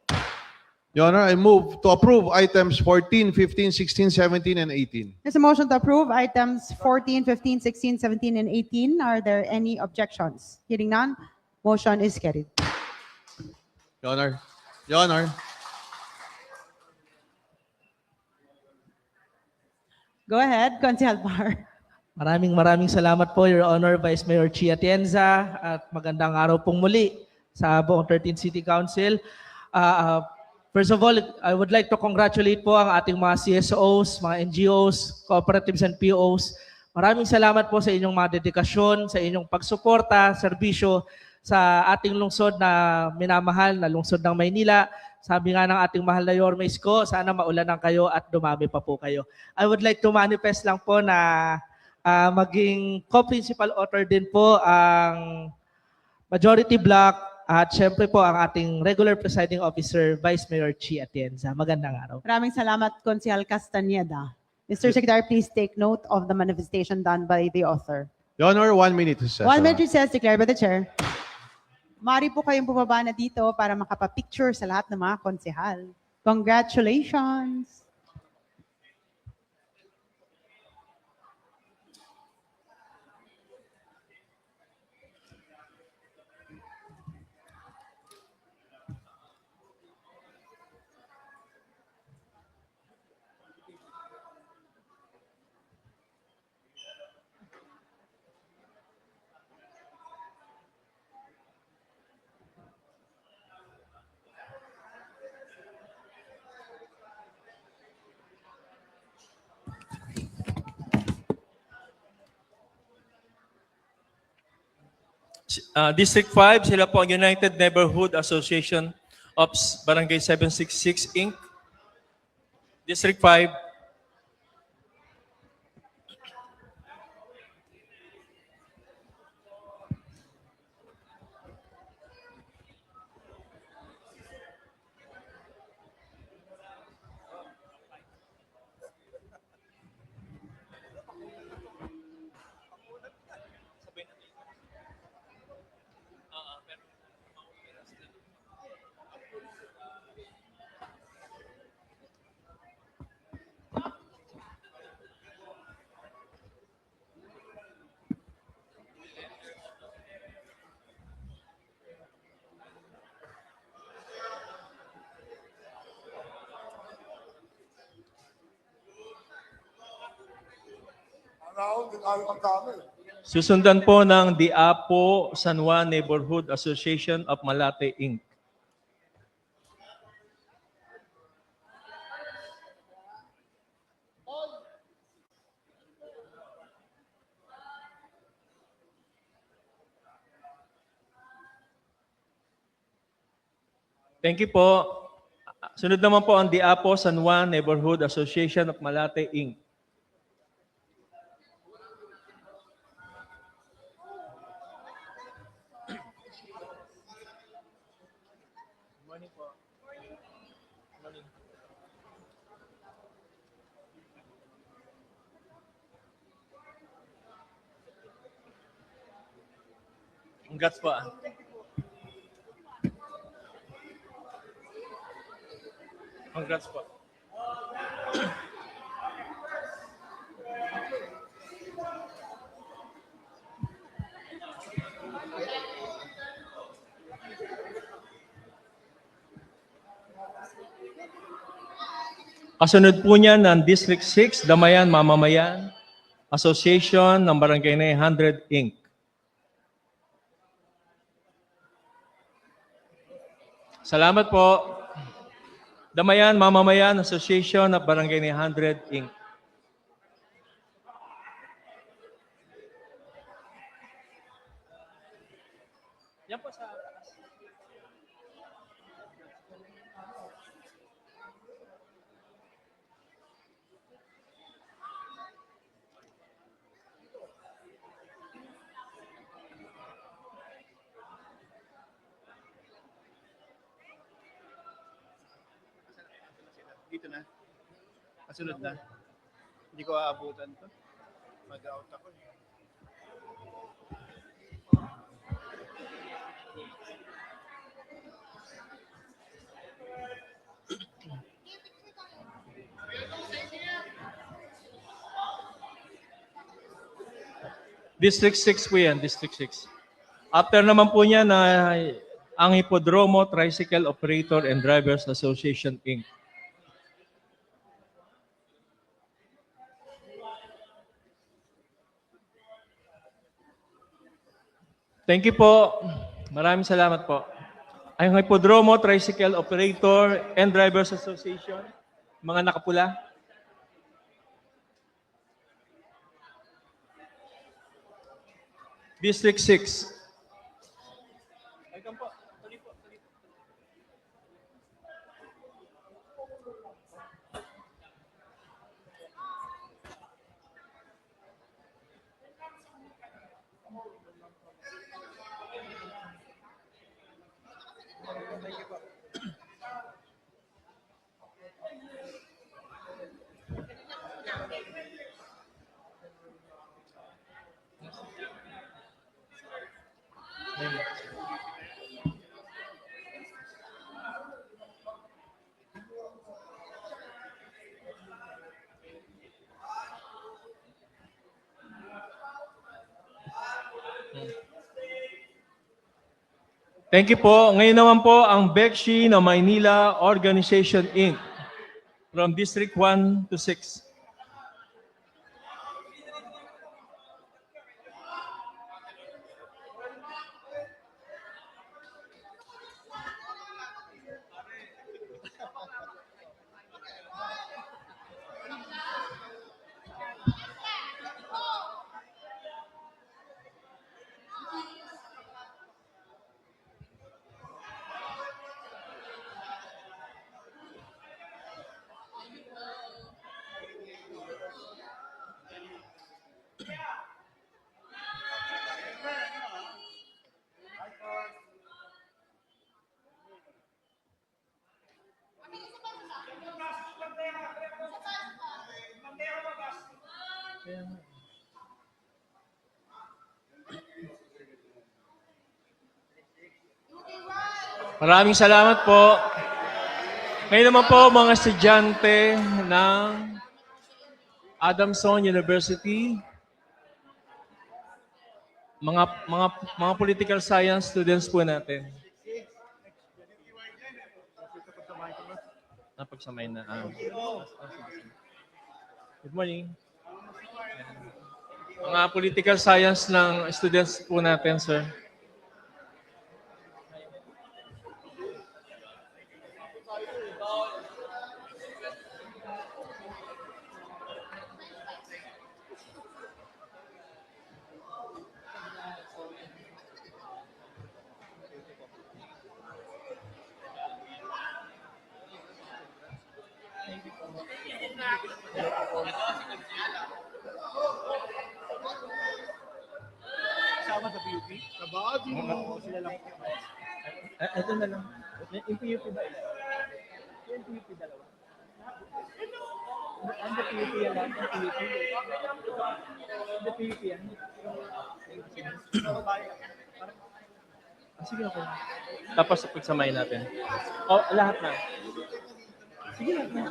Your Honor, I move to approve items 14, 15, 16, 17, and 18. There's a motion to approve items 14, 15, 16, 17, and 18. Are there any objections? Hearing none, motion is carried. Your Honor. Your Honor. Go ahead, Consihal Par. Maraming salamat po, Your Honor, Vice Mayor Chi Atienza, at magandang araw pong muli sa buong 13th City Council. First of all, I would like to congratulate po ang ating mga CSOs, mga NGOs, cooperatives and POs. Maraming salamat po sa inyong mga dedikasyon, sa inyong pagsuporta, serbisyo sa ating lungsod na minamahal na lungsod ng Maynila. Sabi nga ng ating mahal na Yorme Isko, sana maulanan kayo at dumami pa po kayo. I would like to manifest lang po na maging co-principal author din po ang Majority Block at syempre po ang ating regular presiding officer, Vice Mayor Chi Atienza. Magandang araw. Maraming salamat, Consihal Castañeda. Mr. Secretary, please take note of the manifestation done by the author. Your Honor, 1 minute recess. 1 minute recess declared by the chair. Mari po kayong bumaba na dito para makapapicture sa lahat ng mga konsehal. Congratulations! District 5, sila po ang United Neighborhood Association of Barangay 766, Inc. District 5. Susundan po ng Diapo San Juan Neighborhood Association of Malate, Inc. Thank you po. Sunod naman po ang Diapo San Juan Neighborhood Association of Malate, Inc. Congrats po. Congrats po. Kasunod po niyan ng District 6, Damayan Mamamayan Association ng Barangay 900, Inc. Salamat po. Damayan Mamamayan Association of Barangay 900, Inc. Yan po sa taas. Dito na. Kasunod na. Hindi ko aabutan to. Mag-out ako. District 6 po yan, District 6. After naman po niya na ang Hipodromo Tricycle Operator and Drivers Association, Inc. Thank you po. Maraming salamat po. Ang Hipodromo Tricycle Operator and Drivers Association, mga nakapula. District 6. Thank you po. Ngayon naman po ang Bekshi na Maynila Organization, Inc. From District 1 to 6. Maraming salamat po. Ngayon naman po mga estudyante ng Adamson University, mga political science students po natin. Napagsamay na. Good morning. Mga political science ng students po natin, sir. Kasama sa PUP? Kabady mo. Sila lang. Ito na lang. Yung PUP ba? Yung PUP dalawa. Ang PUP yan lang. Ang PUP. Ang PUP yan. Sige, okay. Tapos pagsamahin natin. Oh, lahat na. Sige, lahat na.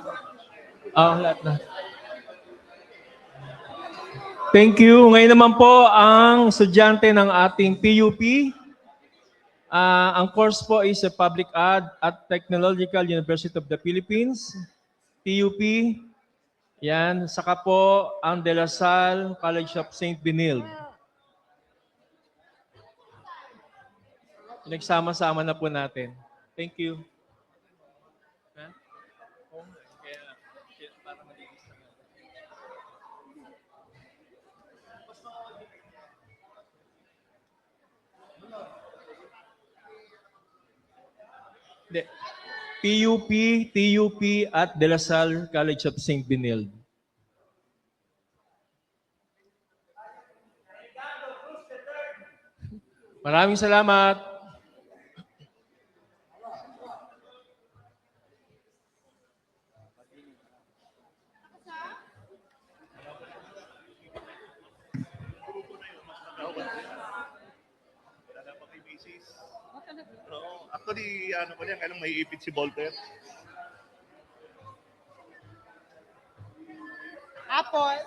Lahat na. Thank you. Ngayon naman po ang estudyante ng ating PUP. Ang course po is a Public Ad at Technological University of the Philippines. PUP. Yan. Saka po ang De La Salle College of St. Benilde. Pinagsama-sama na po natin. Thank you. Hindi. PUP, TUP at De La Salle College of St. Benilde. Maraming salamat. Actually, ano ko yan, kailang may ipit si Volter. Apple.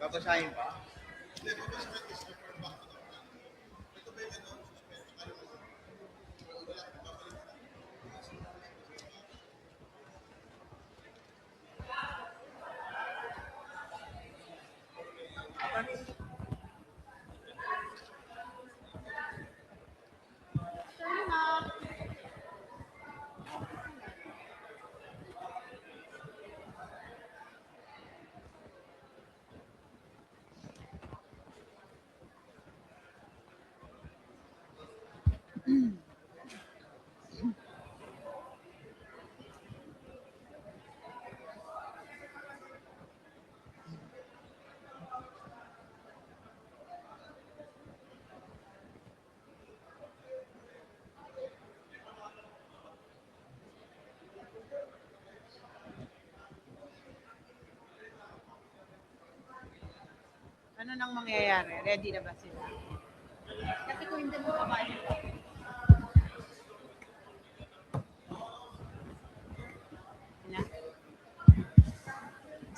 Babasahin pa? Ano nang mangyayari? Ready na ba sila? Kasi kung hindi mo pa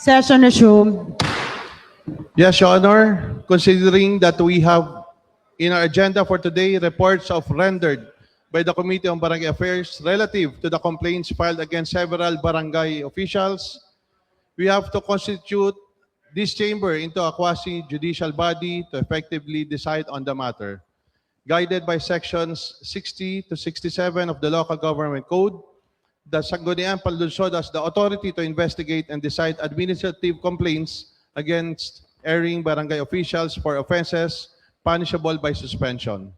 Session resumed. Yes, Your Honor, considering that we have in our agenda for today reports of rendered by the Committee on Barangay Affairs relative to the complaints filed against several barangay officials, we have to constitute this chamber into a quasi-judicial body to effectively decide on the matter. Guided by sections 60 to 67 of the Local Government Code, the Sangguniang Panlunsod has the authority to investigate and decide administrative complaints against erring barangay officials for offenses punishable by suspension.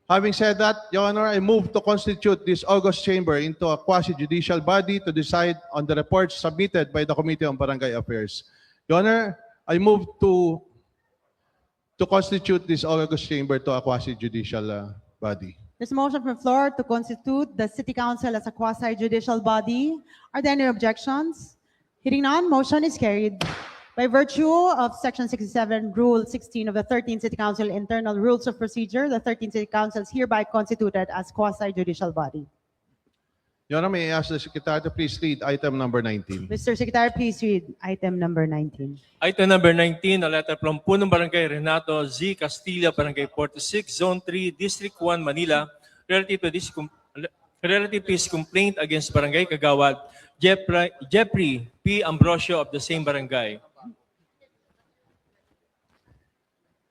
Having said that, Your Honor, I move to constitute this August chamber into a quasi-judicial body to decide on the reports submitted by the Committee on Barangay Affairs. Your Honor, I move to constitute this August chamber to a quasi-judicial body. There's a motion from the floor to constitute the City Council as a quasi-judicial body. Are there any objections? Hearing none, motion is carried. By virtue of Section 67, Rule 16 of the 13th City Council Internal Rules of Procedure, the 13th City Council is hereby constituted as quasi-judicial body. Your Honor, may I ask the Secretary to please read item number 19. Mr. Secretary, please read item number 19. Item number 19, a letter from Punong Barangay Renato Z. Castilla, Barangay 46, Zone 3, District 1, Manila, relative to his complaint against Barangay Kagawad, Jeffrey P. Ambrosio of the same barangay.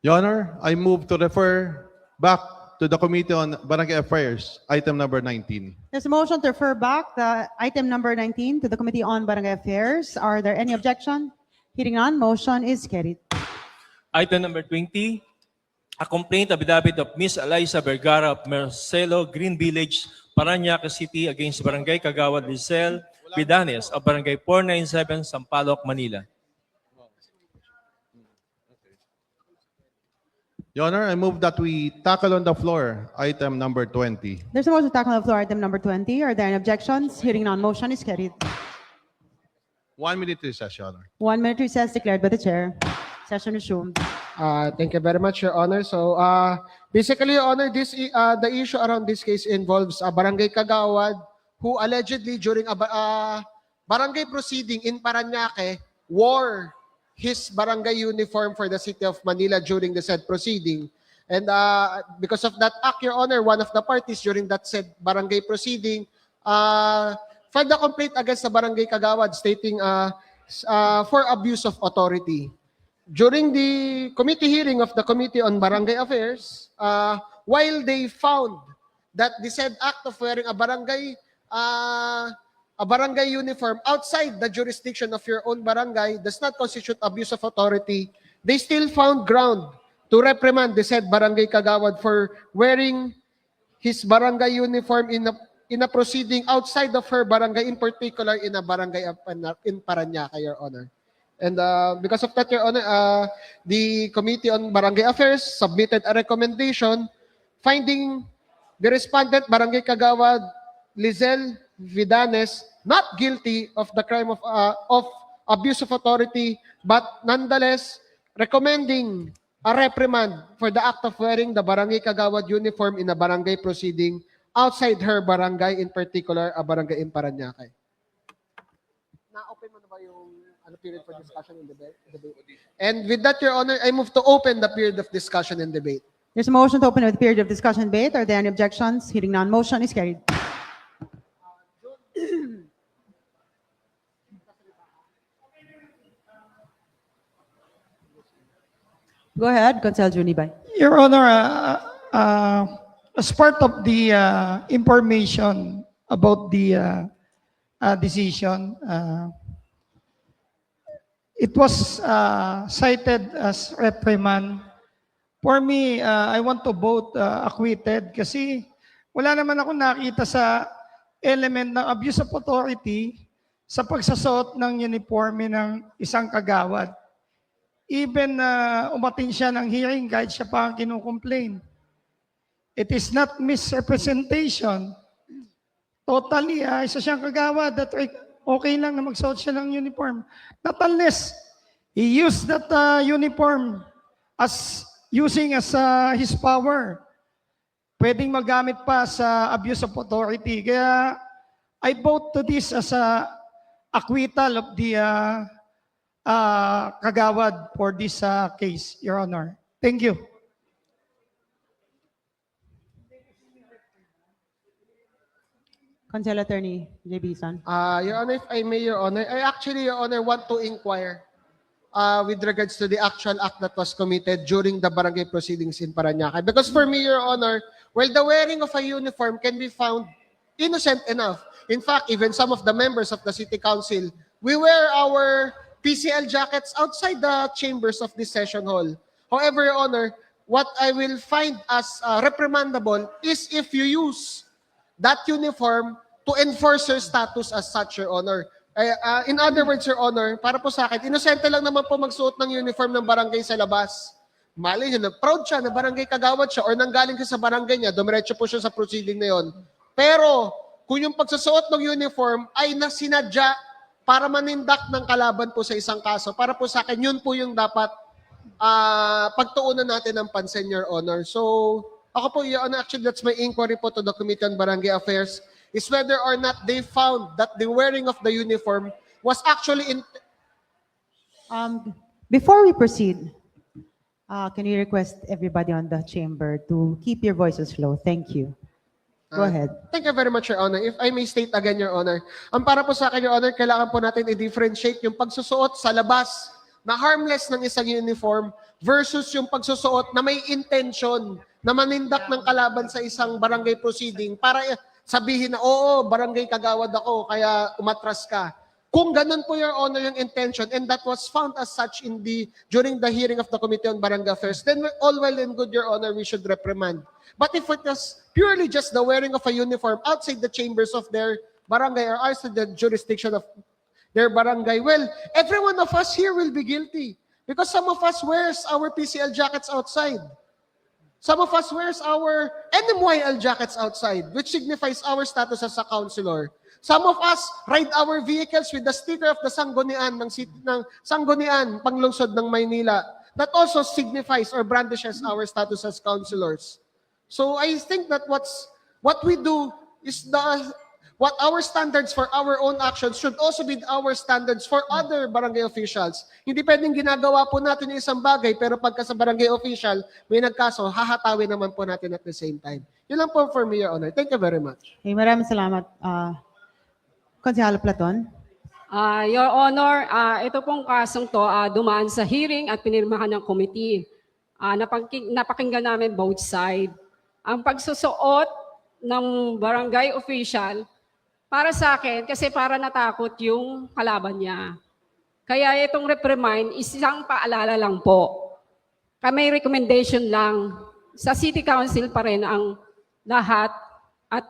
Your Honor, I move to refer back to the Committee on Barangay Affairs, item number 19. There's a motion to refer back the item number 19 to the Committee on Barangay Affairs. Are there any objection? Hearing none, motion is carried. Item number 20, a complaint affidavit of Ms. Eliza Vergara of Marcelo Green Village, Parañaque City against Barangay Kagawad Lizelle Vidanes of Barangay 497, Sampaloc, Manila. Your Honor, I move that we tackle on the floor item number 20. There's a motion to tackle on the floor item number 20. Are there any objections? Hearing none, motion is carried. 1 minute recess, Your Honor. 1 minute recess declared by the chair. Session resumed. Thank you very much, Your Honor. So, basically, Your Honor, the issue around this case involves Barangay Kagawad, who allegedly during a barangay proceeding in Parañaque wore his barangay uniform for the City of Manila during the said proceeding. And because of that act, Your Honor, one of the parties during that said barangay proceeding filed a complaint against the Barangay Kagawad stating for abuse of authority. During the committee hearing of the Committee on Barangay Affairs, while they found that the said act of wearing a barangay uniform outside the jurisdiction of your own barangay does not constitute abuse of authority, they still found ground to reprimand the said Barangay Kagawad for wearing his barangay uniform in a proceeding outside of her barangay, in particular in a barangay in Parañaque, Your Honor. And because of that, Your Honor, the Committee on Barangay Affairs submitted a recommendation finding the respondent, Barangay Kagawad Lizelle Vidanes, not guilty of the crime of abuse of authority, but nonetheless recommending a reprimand for the act of wearing the Barangay Kagawad uniform in a barangay proceeding outside her barangay, in particular, a barangay in Parañaque. Na-open mo na ba yung period for discussion and debate? And with that, Your Honor, I move to open the period of discussion and debate. There's a motion to open the period of discussion and debate. Are there any objections? Hearing none, motion is carried. Go ahead, Consel Junibay. Your Honor, as part of the information about the decision, it was cited as reprimand. For me, I want to vote acquitted kasi wala naman ako nakita sa element ng abuse of authority sa pagsasuot ng uniforme ng isang kagawad. Even umatin siya ng hearing kahit siya pa ang kinukomplain. It is not misrepresentation. Totally, isa siyang kagawad that okay lang na magsuot siya ng uniform. Not unless he used that uniform as using as his power. Pwedeng magamit pa sa abuse of authority. Kaya I vote to this as a acquittal of the Kagawad for this case, Your Honor. Thank you. Council Attorney J.B. Son. Your Honor, if I may, Your Honor, I actually, Your Honor, want to inquire with regards to the actual act that was committed during the barangay proceedings in Parañaque. Because for me, Your Honor, while the wearing of a uniform can be found innocent enough, in fact, even some of the members of the City Council, we wear our PCL jackets outside the chambers of this session hall. However, Your Honor, what I will find as reprimandable is if you use that uniform to enforce your status as such, Your Honor. In other words, Your Honor, para po sa akin, inosente lang naman po magsuot ng uniform ng barangay sa labas. Mali nyo, proud siya na barangay kagawad siya or nanggaling ka sa barangay niya, dumiretso po siya sa proceeding na yon. Pero, kung yung pagsusuot ng uniform ay nasinadya para manindak ng kalaban po sa isang kaso, para po sa akin, yun po yung dapat pagtuunan natin ng pansin, Your Honor. So, ako po, Your Honor, actually, that's my inquiry po to the Committee on Barangay Affairs, is whether or not they found that the wearing of the uniform was actually Before we proceed, can you request everybody on the chamber to keep your voices low? Thank you. Go ahead. Thank you very much, Your Honor. If I may state again, Your Honor, ang para po sa akin, Your Honor, kailangan po natin i-differentiate yung pagsusuot sa labas na harmless ng isang uniform versus yung pagsusuot na may intention na manindak ng kalaban sa isang barangay proceeding para sabihin na, oo, barangay kagawad ako, kaya umatras ka. Kung ganun po, Your Honor, yung intention, and that was found as such during the hearing of the Committee on Barangay Affairs, then all well and good, Your Honor, we should reprimand. But if it was purely just the wearing of a uniform outside the chambers of their barangay or outside the jurisdiction of their barangay, well, every one of us here will be guilty because some of us wears our PCL jackets outside. Some of us wears our NMYL jackets outside, which signifies our status as a councilor. Some of us ride our vehicles with the sticker of the Sanggunian ng Sanggunian, panglungsod ng Maynila. That also signifies or brandishes our status as councilors. So I think that what we do is what our standards for our own actions should also be our standards for other barangay officials. Hindi pwedeng ginagawa po natin yung isang bagay, pero pagka sa barangay official, may nagkaso, hahatawin naman po natin at the same time. Yun lang po for me, Your Honor. Thank you very much. Okay, maraming salamat. Konsehal Platon. Your Honor, ito pong kasong to dumaan sa hearing at pinirmahan ng committee. Napakinggan namin both side. Ang pagsusuot ng barangay official, para sa akin, kasi para natakot yung kalaban niya. Kaya itong reprimand, isang paalala lang po. Kami recommendation lang. Sa City Council pa rin ang lahat at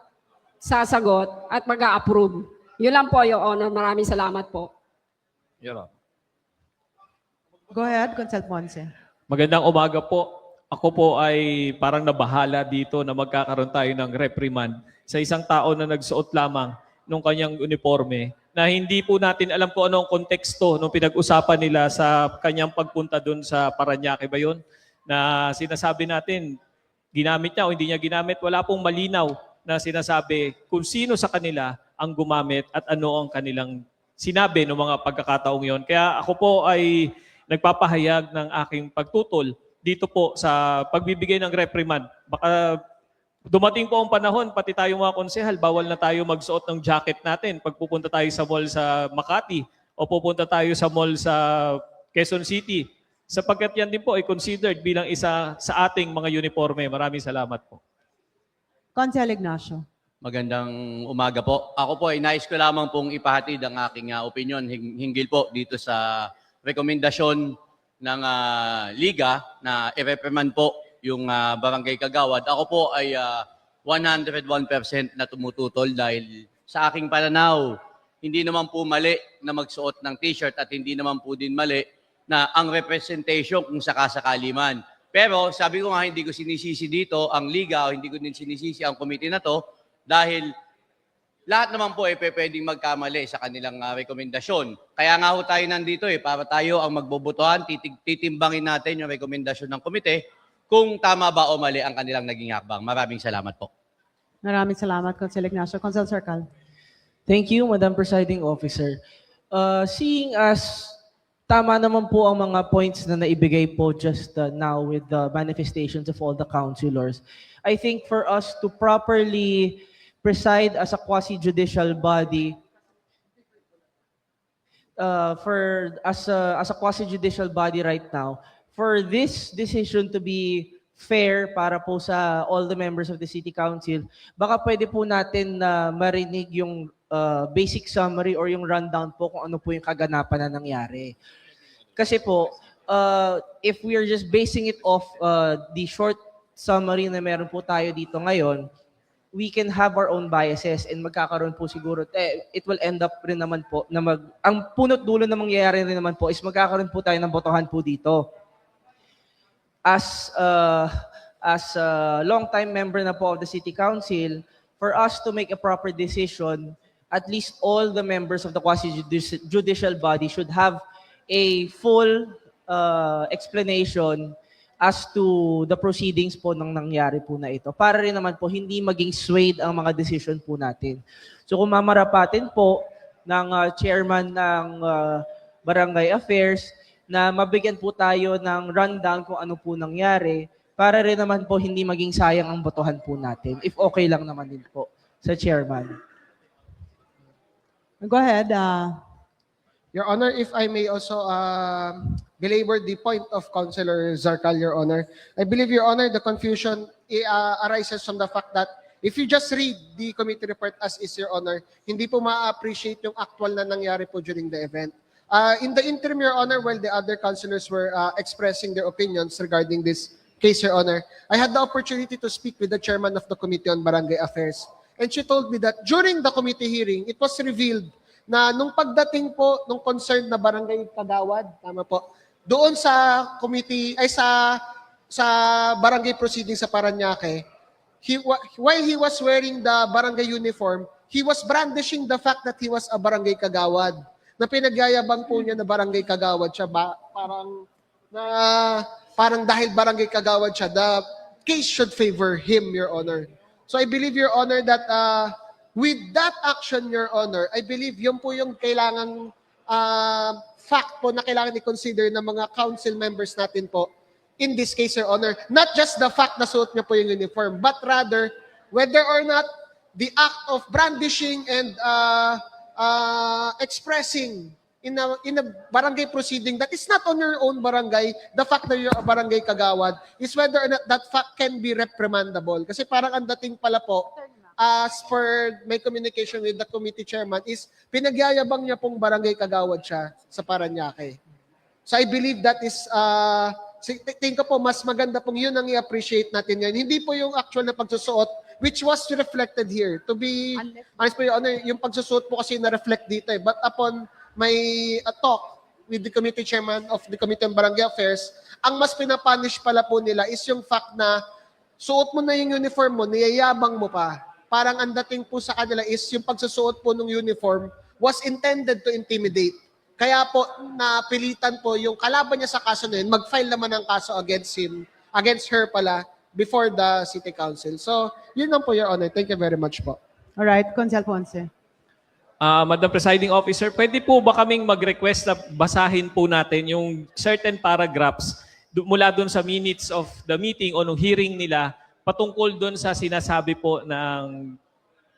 sasagot at mag-a-approve. Yun lang po, Your Honor. Maraming salamat po. Go ahead, Consel Ponce. Magandang umaga po. Ako po ay parang nabahala dito na magkakaroon tayo ng reprimand sa isang tao na nagsuot lamang ng kanyang uniforme na hindi po natin alam kung anong konteksto nung pinag-usapan nila sa kanyang pagpunta doon sa Parañaque ba yun? Na sinasabi natin, ginamit niya o hindi niya ginamit, wala pong malinaw na sinasabi kung sino sa kanila ang gumamit at ano ang kanilang sinabi ng mga pagkakataong yon. Kaya ako po ay nagpapahayag ng aking pagtutol dito po sa pagbibigay ng reprimand. Baka dumating po ang panahon, pati tayo mga konsehal, bawal na tayo magsuot ng jacket natin pag pupunta tayo sa mall sa Makati o pupunta tayo sa mall sa Quezon City. Sapagkat yan din po ay considered bilang isa sa ating mga uniforme. Maraming salamat po. Consel Ignacio. Magandang umaga po. Ako po ay nais ko lamang pong ipahatid ang aking opinion hinggil po dito sa rekomendasyon ng Liga na i-reprimand po yung barangay kagawad. Ako po ay 101% na tumututol dahil sa aking pananaw, hindi naman po mali na magsuot ng t-shirt at hindi naman po din mali na ang representation kung sakasakali man. Pero sabi ko nga, hindi ko sinisisi dito ang Liga o hindi ko din sinisisi ang committee na to dahil lahat naman po ay pwedeng magkamali sa kanilang rekomendasyon. Kaya nga ho tayo nandito para tayo ang magbobotohan, titimbangin natin yung rekomendasyon ng komite kung tama ba o mali ang kanilang naging hakbang. Maraming salamat po. Maraming salamat, Consel Ignacio. Consel Circle. Thank you, Madam Presiding Officer. Seeing as tama naman po ang mga points na naibigay po just now with the manifestations of all the councilors. I think for us to properly preside as a quasi-judicial body, as a quasi-judicial body right now, for this decision to be fair para po sa all the members of the City Council, baka pwede po natin na marinig yung basic summary or yung rundown po kung ano po yung kaganapan na nangyari. Kasi po, if we are just basing it off the short summary na meron po tayo dito ngayon, we can have our own biases and magkakaroon po siguro, it will end up rin naman po, na ang punot dulo na mangyayari rin naman po is magkakaroon po tayo ng botohan po dito. As a long-time member na po of the City Council, for us to make a proper decision, at least all the members of the quasi-judicial body should have a full explanation as to the proceedings po nang nangyari po na ito. Para rin naman po hindi maging swayed ang mga decision po natin. So kung mamarapatin po ng chairman ng Barangay Affairs na mabigyan po tayo ng rundown kung ano po nangyari, para rin naman po hindi maging sayang ang botohan po natin. If okay lang naman din po sa chairman. Go ahead. Your Honor, if I may also belabor the point of Councilor Zarcal, Your Honor. I believe, Your Honor, the confusion arises from the fact that if you just read the committee report as is, Your Honor, hindi po ma-appreciate yung actual na nangyari po during the event. In the interim, Your Honor, while the other councilors were expressing their opinions regarding this case, Your Honor, I had the opportunity to speak with the chairman of the Committee on Barangay Affairs. And she told me that during the committee hearing, it was revealed na nung pagdating po nung concerned na barangay kagawad, tama po, doon sa committee, ay sa barangay proceeding sa Parañaque, while he was wearing the barangay uniform, he was brandishing the fact that he was a barangay kagawad. Na pinagyayabang po niya na barangay kagawad siya, parang dahil barangay kagawad siya, the case should favor him, Your Honor. So I believe, Your Honor, that with that action, Your Honor, I believe yun po yung kailangang fact po na kailangan i-consider ng mga council members natin po. In this case, Your Honor, not just the fact na suot niya po yung uniform, but rather whether or not the act of brandishing and expressing in a barangay proceeding that is not on your own barangay, the fact that you're a barangay kagawad, is whether or not that fact can be reprimandable. Kasi parang ang dating pala po, as per my communication with the committee chairman, is pinagyayabang niya pong barangay kagawad siya sa Parañaque. So I believe that is, tingin ko po, mas maganda pong yun ang i-appreciate natin yan. Hindi po yung actual na pagsusuot, which was reflected here. To be honest po, yung pagsusuot po kasi na-reflect dito eh. But upon my talk with the committee chairman of the Committee on Barangay Affairs, ang mas pinapunish pala po nila is yung fact na suot mo na yung uniform mo, niyayabang mo pa. Parang ang dating po sa kanila is yung pagsusuot po ng uniform was intended to intimidate. Kaya po napilitan po yung kalaban niya sa kaso na yun, mag-file naman ng kaso against him, against her pala, before the City Council. So, yun lang po, Your Honor. Thank you very much po. All right, Consul Ponce. Madam Presiding Officer, pwede po ba kaming mag-request na basahin po natin yung certain paragraphs mula doon sa minutes of the meeting o nung hearing nila patungkol doon sa sinasabi po ng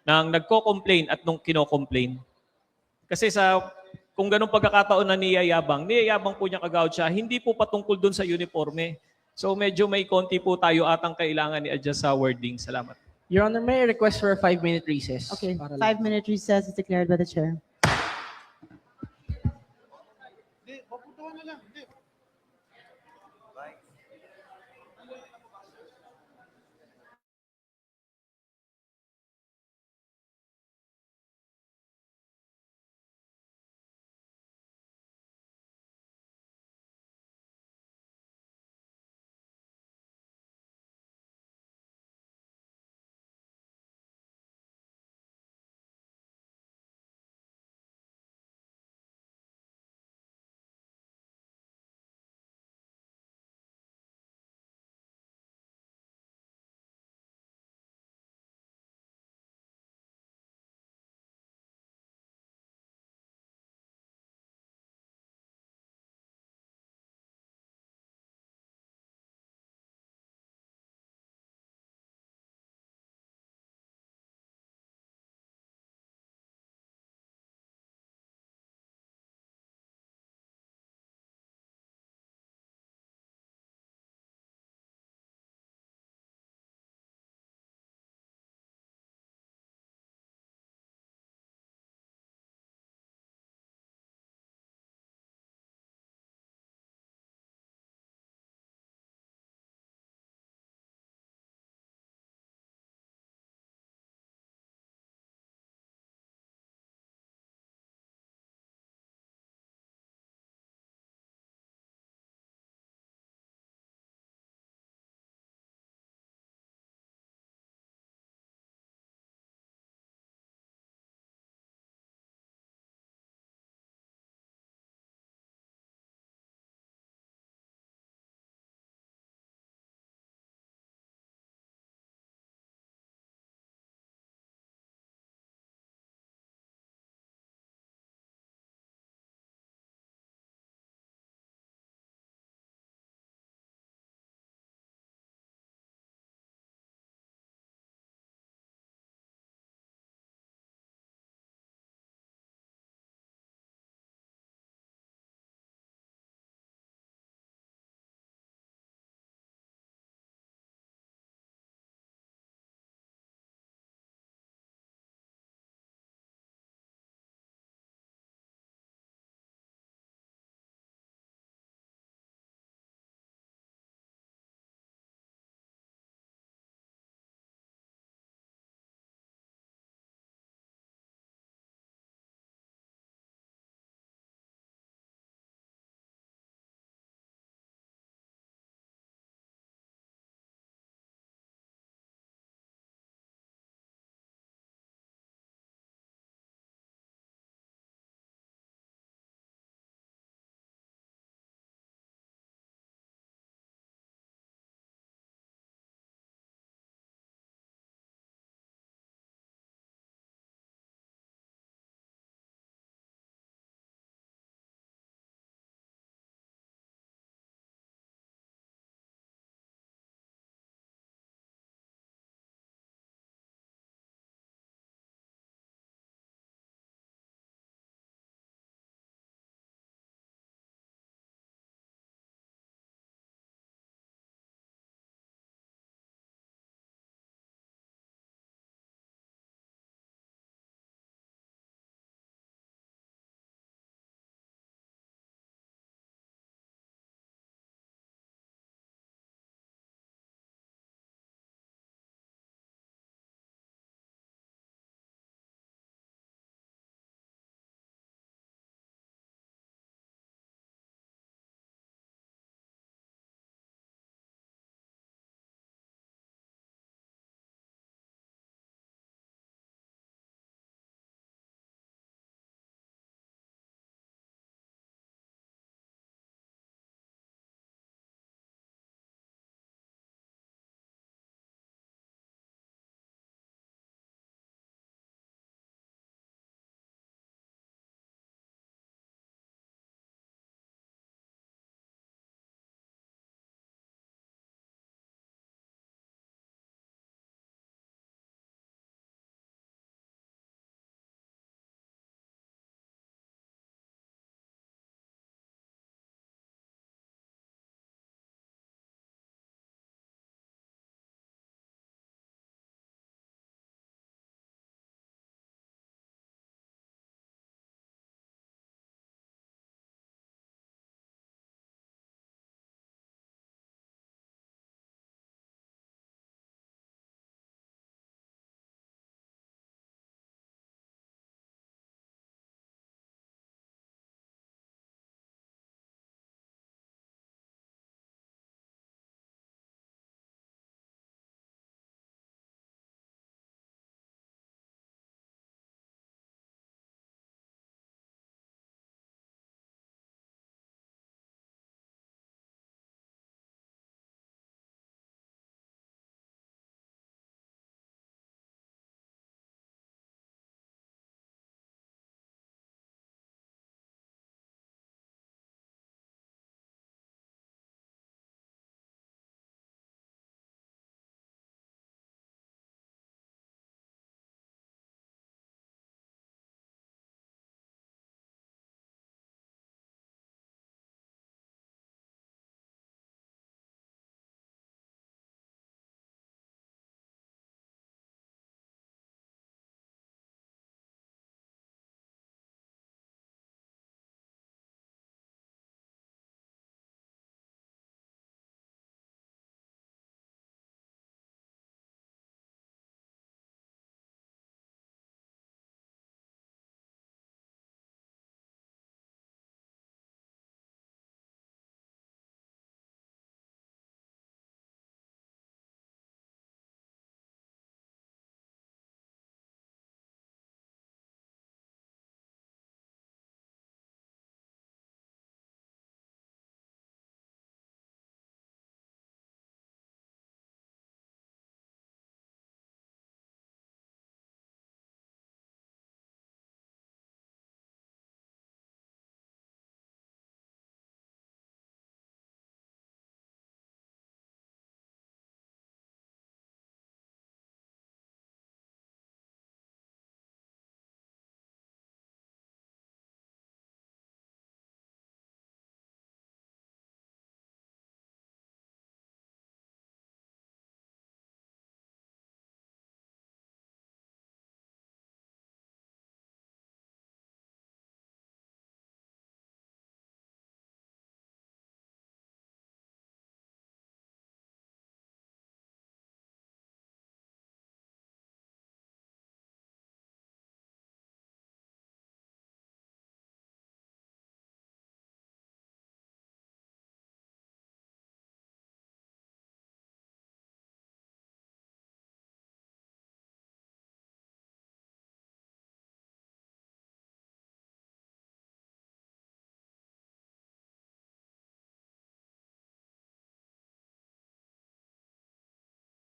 nagko-complain at nung kino-complain. Kasi kung ganun pagkakataon na niyayabang po niya kagawad siya, hindi po patungkol doon sa uniforme. So medyo may konti po tayo atang kailangan i-adjust sa wording. Salamat. Your Honor, may I request for a 5-minute recess? Okay, Para lang. 5-minute recess is declared by the chair.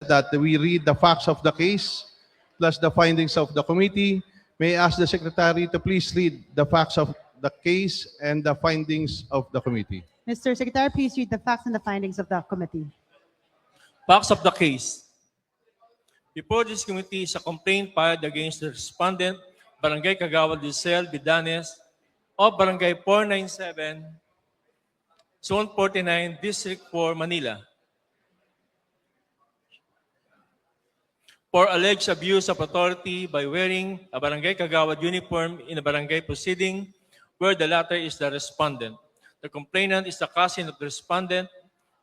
that we read the facts of the case plus the findings of the committee. May I ask the secretary to please read the facts of the case and the findings of the committee. Mr. Secretary, please read the facts and the findings of the committee. Facts of the case. Before this committee is a complaint filed against the respondent, Barangay Kagawad Lisel Bidanes of Barangay 497, Zone 49, District 4, Manila, for alleged abuse of authority by wearing a Barangay Kagawad uniform in a barangay proceeding where the latter is the respondent. The complainant is the cousin of the respondent.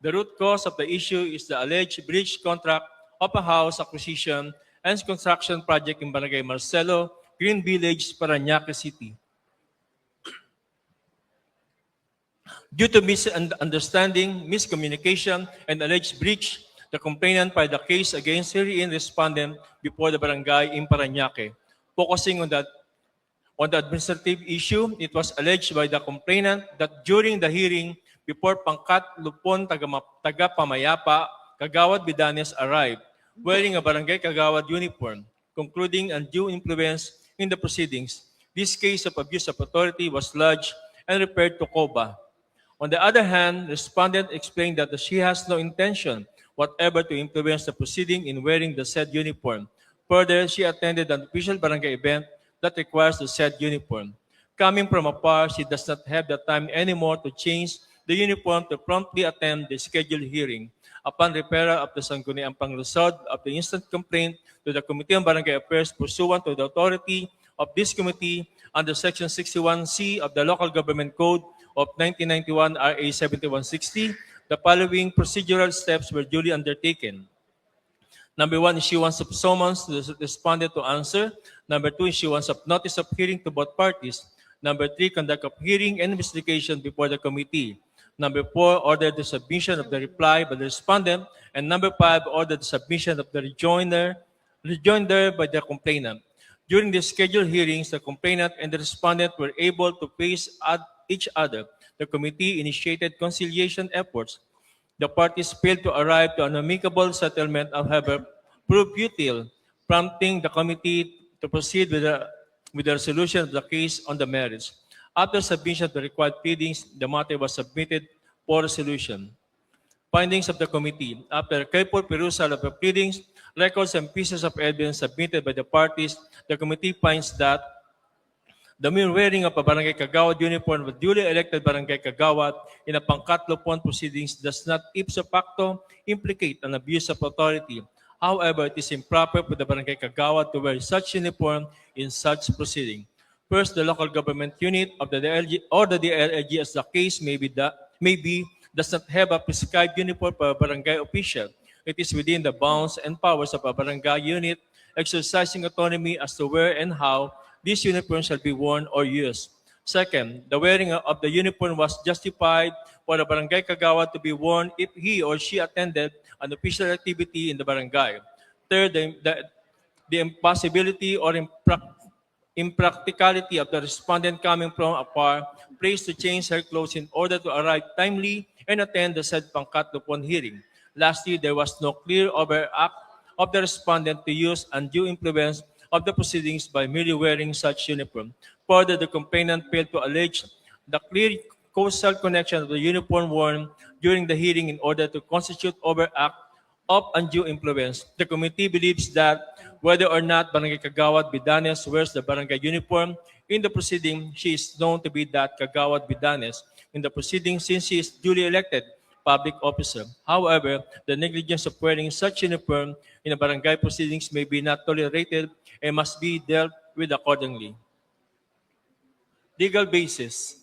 The root cause of the issue is the alleged breach contract of a house acquisition and construction project in Barangay Marcelo, Green Village, Parañaque City. Due to misunderstanding, miscommunication, and alleged breach, the complainant filed a case against herein respondent before the barangay in Parañaque. Focusing on the administrative issue, it was alleged by the complainant that during the hearing before Pangkat Lupon Tagapamayapa, Kagawad Bidanes arrived wearing a Barangay Kagawad uniform, concluding undue influence in the proceedings. This case of abuse of authority was lodged and referred to COBA. On the other hand, respondent explained that she has no intention whatever to influence the proceeding in wearing the said uniform. Further, she attended an official barangay event that requires the said uniform. Coming from afar, she does not have the time anymore to change the uniform to promptly attend the scheduled hearing. Upon referral of the Sangguniang Panglungsod of the instant complaint to the Committee on Barangay Affairs pursuant to the authority of this committee under Section 61C of the Local Government Code of 1991 RA 7160, the following procedural steps were duly undertaken. Number 1, issuance of summons to the respondent to answer. Number 2, issuance of notice of hearing to both parties. Number 3, conduct of hearing and investigation before the committee. Number 4, order the submission of the reply by the respondent. And number 5, order the submission of the rejoinder by the complainant. During the scheduled hearings, the complainant and the respondent were able to face each other. The committee initiated conciliation efforts. The parties failed to arrive to an amicable settlement, however, proved futile, prompting the committee to proceed with the resolution of the case on the merits. After submission of the required pleadings, the matter was submitted for resolution. Findings of the committee. After careful perusal of the pleadings, records, and pieces of evidence submitted by the parties, the committee finds that the mere wearing of a Barangay Kagawad uniform with duly elected Barangay Kagawad in a Pangkat Lupon proceedings does not ipso facto implicate an abuse of authority. However, it is improper for the Barangay Kagawad to wear such uniform in such proceeding. First, the local government unit of the DLG or the DLG, as the case may be, does not have a prescribed uniform for a barangay official. It is within the bounds and powers of a barangay unit exercising autonomy as to where and how this uniform shall be worn or used. Second, the wearing of the uniform was justified for the Barangay Kagawad to be worn if he or she attended an official activity in the barangay. Third, the impossibility or impracticality of the respondent coming from afar placed to change her clothes in order to arrive timely and attend the said Pangkat Lupon hearing. Lastly, there was no clear overact of the respondent to use undue influence of the proceedings by merely wearing such uniform. Further, the complainant failed to allege the clear causal connection of the uniform worn during the hearing in order to constitute overact of undue influence. The committee believes that whether or not Barangay Kagawad Bidanes wears the barangay uniform in the proceeding, she is known to be that Kagawad Bidanes in the proceeding since she is duly elected public officer. However, the negligence of wearing such uniform in a barangay proceedings may be not tolerated and must be dealt with accordingly. Legal basis.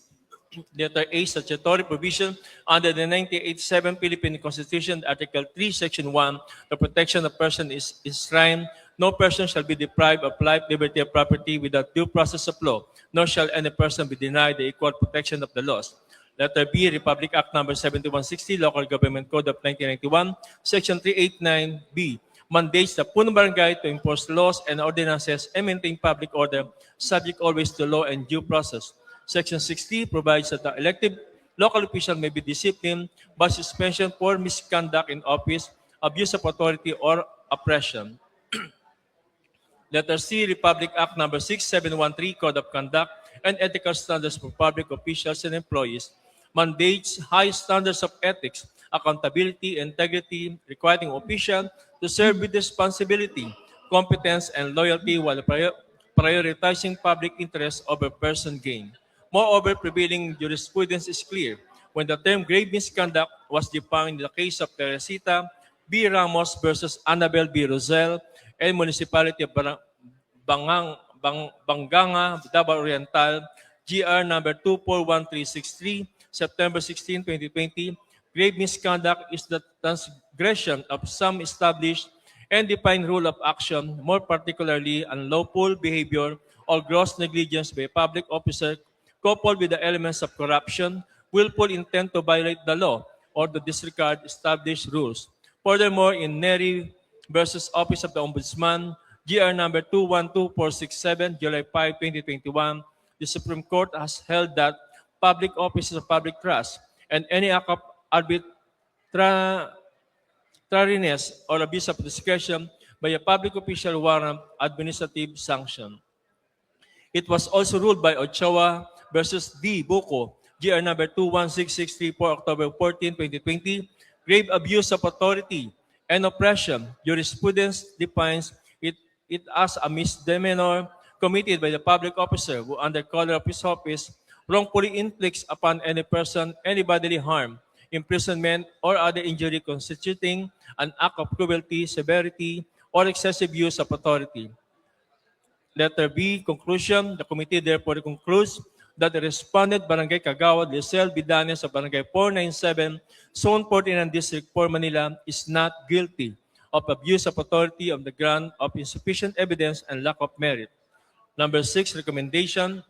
Letter A, statutory provision under the 1987 Philippine Constitution, Article 3, Section 1, the protection of person is enshrined. No person shall be deprived of life, liberty, or property without due process of law, nor shall any person be denied the equal protection of the laws. Letter B, Republic Act No. 7160, Local Government Code of 1991, Section 389B, mandates the Punong Barangay to enforce laws and ordinances and maintain public order, subject always to law and due process. Section 60 provides that the elected local official may be disciplined by suspension for misconduct in office abuse of authority, or oppression. Letter C, Republic Act Number 6713, Code of Conduct and Ethical Standards for Public Officials and Employees, mandates high standards of ethics, accountability, integrity, requiring official to serve with responsibility, competence, and loyalty while prioritizing public interest over person gain. Moreover, prevailing jurisprudence is clear. When the term grave misconduct was defined in the case of Teresita B. Ramos versus Annabel B. Rosel and Municipality of Banganga, Davao Oriental, GR number 241363, September 16, 2020, grave misconduct is the transgression of some established and defined rule of action, more particularly unlawful behavior or gross negligence by a public officer coupled with the elements of corruption, willful intent to violate the law, or to disregard established rules. Furthermore, in Neri versus Office of the Ombudsman, GR number 212467, July 5, 2021, the Supreme Court has held that public offices of public trust and any act of arbitrariness or abuse of discretion by a public official warrant administrative sanction. It was also ruled by Ochoa versus D. Buko, GR number 216634, October 14, 2020, grave abuse of authority and oppression. Jurisprudence defines it as a misdemeanor committed by the public officer who, under color of his office, wrongfully inflicts upon any person any bodily harm, imprisonment, or other injury constituting an act of cruelty, severity, or excessive use of authority. Letter B, conclusion. The committee therefore concludes that the respondent, Barangay Kagawad Lisel Vidanes of Barangay 497, Zone 49, District 4, Manila, is not guilty of abuse of authority on the ground of insufficient evidence and lack of merit. Number 6, recommendation.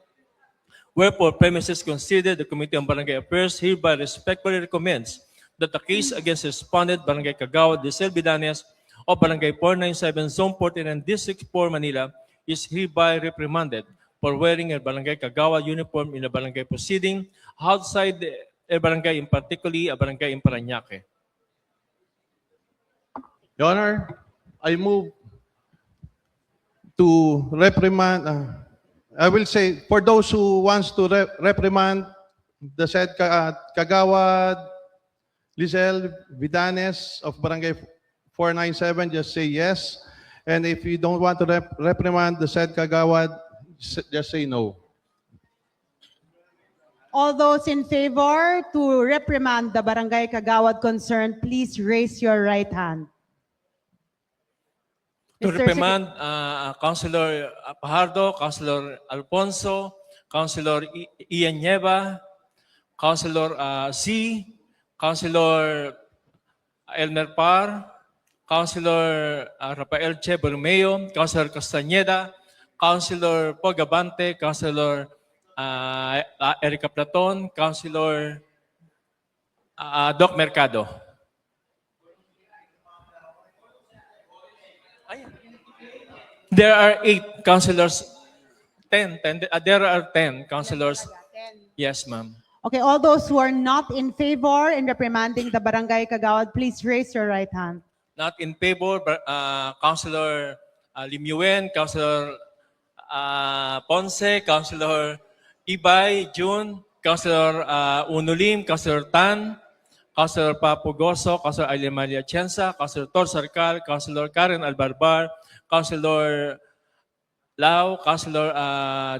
Wherefore, premises considered, the Committee on Barangay Affairs hereby respectfully recommends that the case against respondent, Barangay Kagawad Lisel Vidanes of Barangay 497, Zone 49, District 4, Manila, is hereby reprimanded for wearing a Barangay Kagawad uniform in a barangay proceeding outside a barangay, in particularly a barangay in Parañaque. Your Honor, I move to reprimand, I will say, for those who wants to reprimand the said Kagawad Lisel Vidanes of Barangay 497, just say yes. And if you don't want to reprimand the said Kagawad, just say no. All those in favor to reprimand the Barangay Kagawad concerned, please raise your right hand. To Mr. reprimand Councilor Fajardo, Councilor Alfonso, Councilor Ian Nieva, Councilor C, Councilor Elmer Par, Councilor Rafael Che Bermeo, Councilor Castañeda, Councilor Pogabante, Councilor Erica Platon, Councilor Doc Mercado. There are 8 councilors. 10. There are 10 councilors. Yes, ma'am. Okay, all those who are not in favor in reprimanding the Barangay Kagawad, please raise your right hand. Not in favor, Councilor Limuen, Councilor Ponce, Councilor Ibay, June, Councilor Unulim, Councilor Tan, Councilor Papugoso, Councilor Alimalia Chensa, Councilor Tor Sarcal, Councilor Karen Albarbar, Councilor Lau, Councilor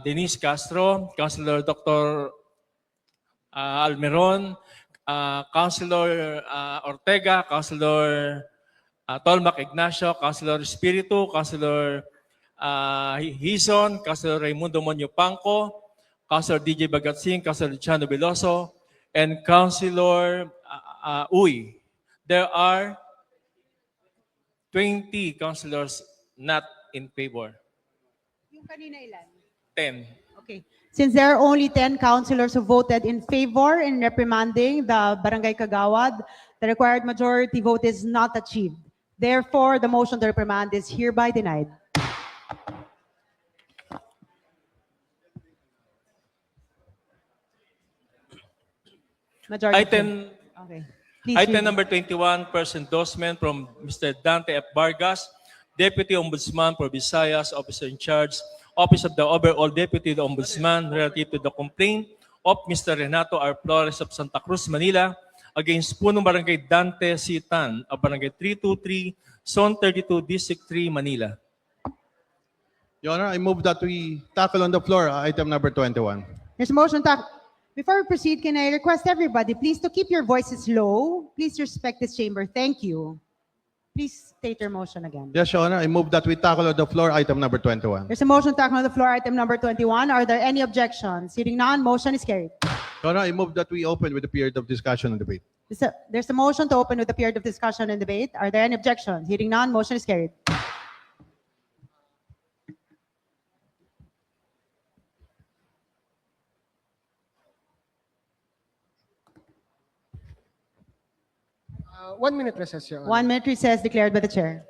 Denise Castro, Councilor Dr. Almeron, Councilor Ortega, Councilor Tolmac Ignacio, Councilor Espiritu, Councilor Hison, Councilor Raimundo Monyo Panco, Councilor DJ Bagatsing, Councilor Luciano Veloso, and Councilor Uy. There are 20 councilors not in favor. Yung kanina ilan? 10. Okay. Since there are only 10 councilors who voted in favor in reprimanding the Barangay Kagawad, the required majority vote is not achieved. Therefore, the motion to reprimand is hereby denied. Majority. Item Okay. Please Item read. number 21, first endorsement from Mr. Dante F. Vargas, Deputy Ombudsman for Visayas, Officer in Charge, Office of the Overall Deputy Ombudsman relative to the complaint of Mr. Renato R. Flores of Santa Cruz, Manila against Punong Barangay Dante C. Tan of Barangay 323, Zone 32, District 3, Manila. Your Honor, I move that we tackle on the floor item number 21. There's a motion to... Before we proceed, can I request everybody, please, to keep your voices low. Please respect this chamber. Thank you. Please state your motion again. Yes, Your Honor, I move that we tackle on the floor item number 21. There's a motion to tackle on the floor item number 21. Are there any objections? Hearing none, motion is carried. Your Honor, I move that we open with a period of discussion and debate. There's a motion to open with a period of discussion and debate. Are there any objections? Hearing none, motion is carried. One minute recess, Your Honor. 1 minute recess declared by the chair.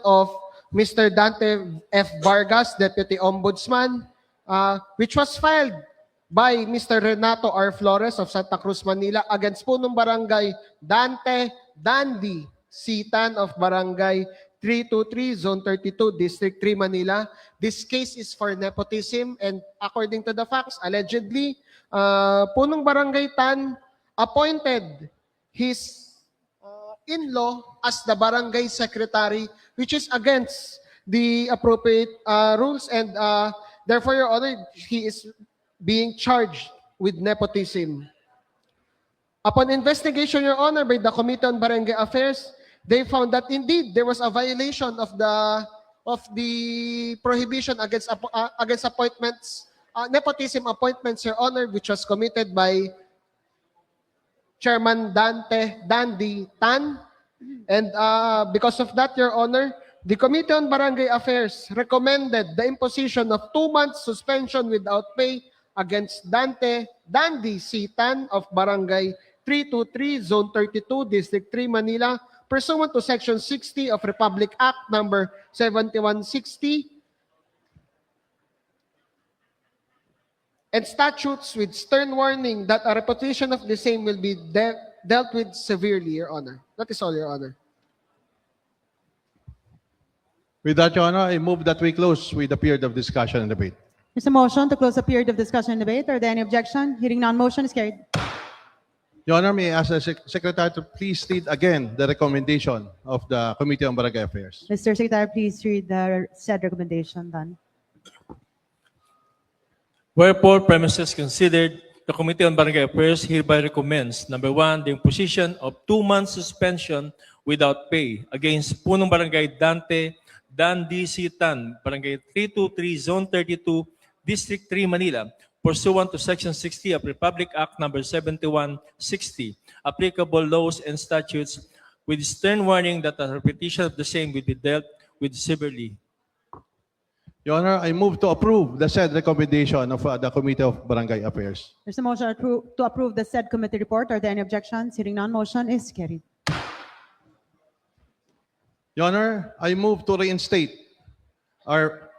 of Mr. Dante F. Vargas, Deputy Ombudsman, which was filed by Mr. Renato R. Flores of Santa Cruz, Manila against punong barangay Dante Dandy Sitan of Barangay 323, Zone 32, District 3, Manila. This case is for nepotism and according to the facts, allegedly, punong barangay Tan appointed his in-law as the barangay secretary, which is against the appropriate rules and therefore, Your Honor, he is being charged with nepotism. Upon investigation, Your Honor, by the Committee on Barangay Affairs, they found that indeed there was a violation of the prohibition against appointments, nepotism appointments, Your Honor, which was committed by Chairman Dandy Tan. And because of that, Your Honor, the Committee on Barangay Affairs recommended the imposition of 2 months suspension without pay against Dandy Sitan of Barangay 323, Zone 32, District 3, Manila, pursuant to Section 60 of Republic Act Number 7160 and statutes with stern warning that a repetition of the same will be dealt with severely, Your Honor. That is all, Your Honor. With that, Your Honor, I move that we close with the period of discussion and debate. There's a motion to close the period of discussion and debate. Are there any objection? Hearing none, motion is carried. Your Honor, may I ask the Secretary to please read again the recommendation of the Committee on Barangay Affairs. Mr. Secretary, please read the said recommendation then. Wherefore, premises considered, the Committee on Barangay Affairs hereby recommends, number 1, the imposition of 2 months suspension without pay against punong barangay Dandy Sitan, Barangay 323, Zone 32, District 3, Manila, pursuant to Section 60 of Republic Act Number 7160, applicable laws and statutes, with stern warning that a repetition of the same will be dealt with severely. Your Honor, I move to approve the said recommendation of the Committee of Barangay Affairs. There's a motion to approve the said committee report. Are there any objections? Hearing none, motion is carried. Your Honor, I move to reinstate our...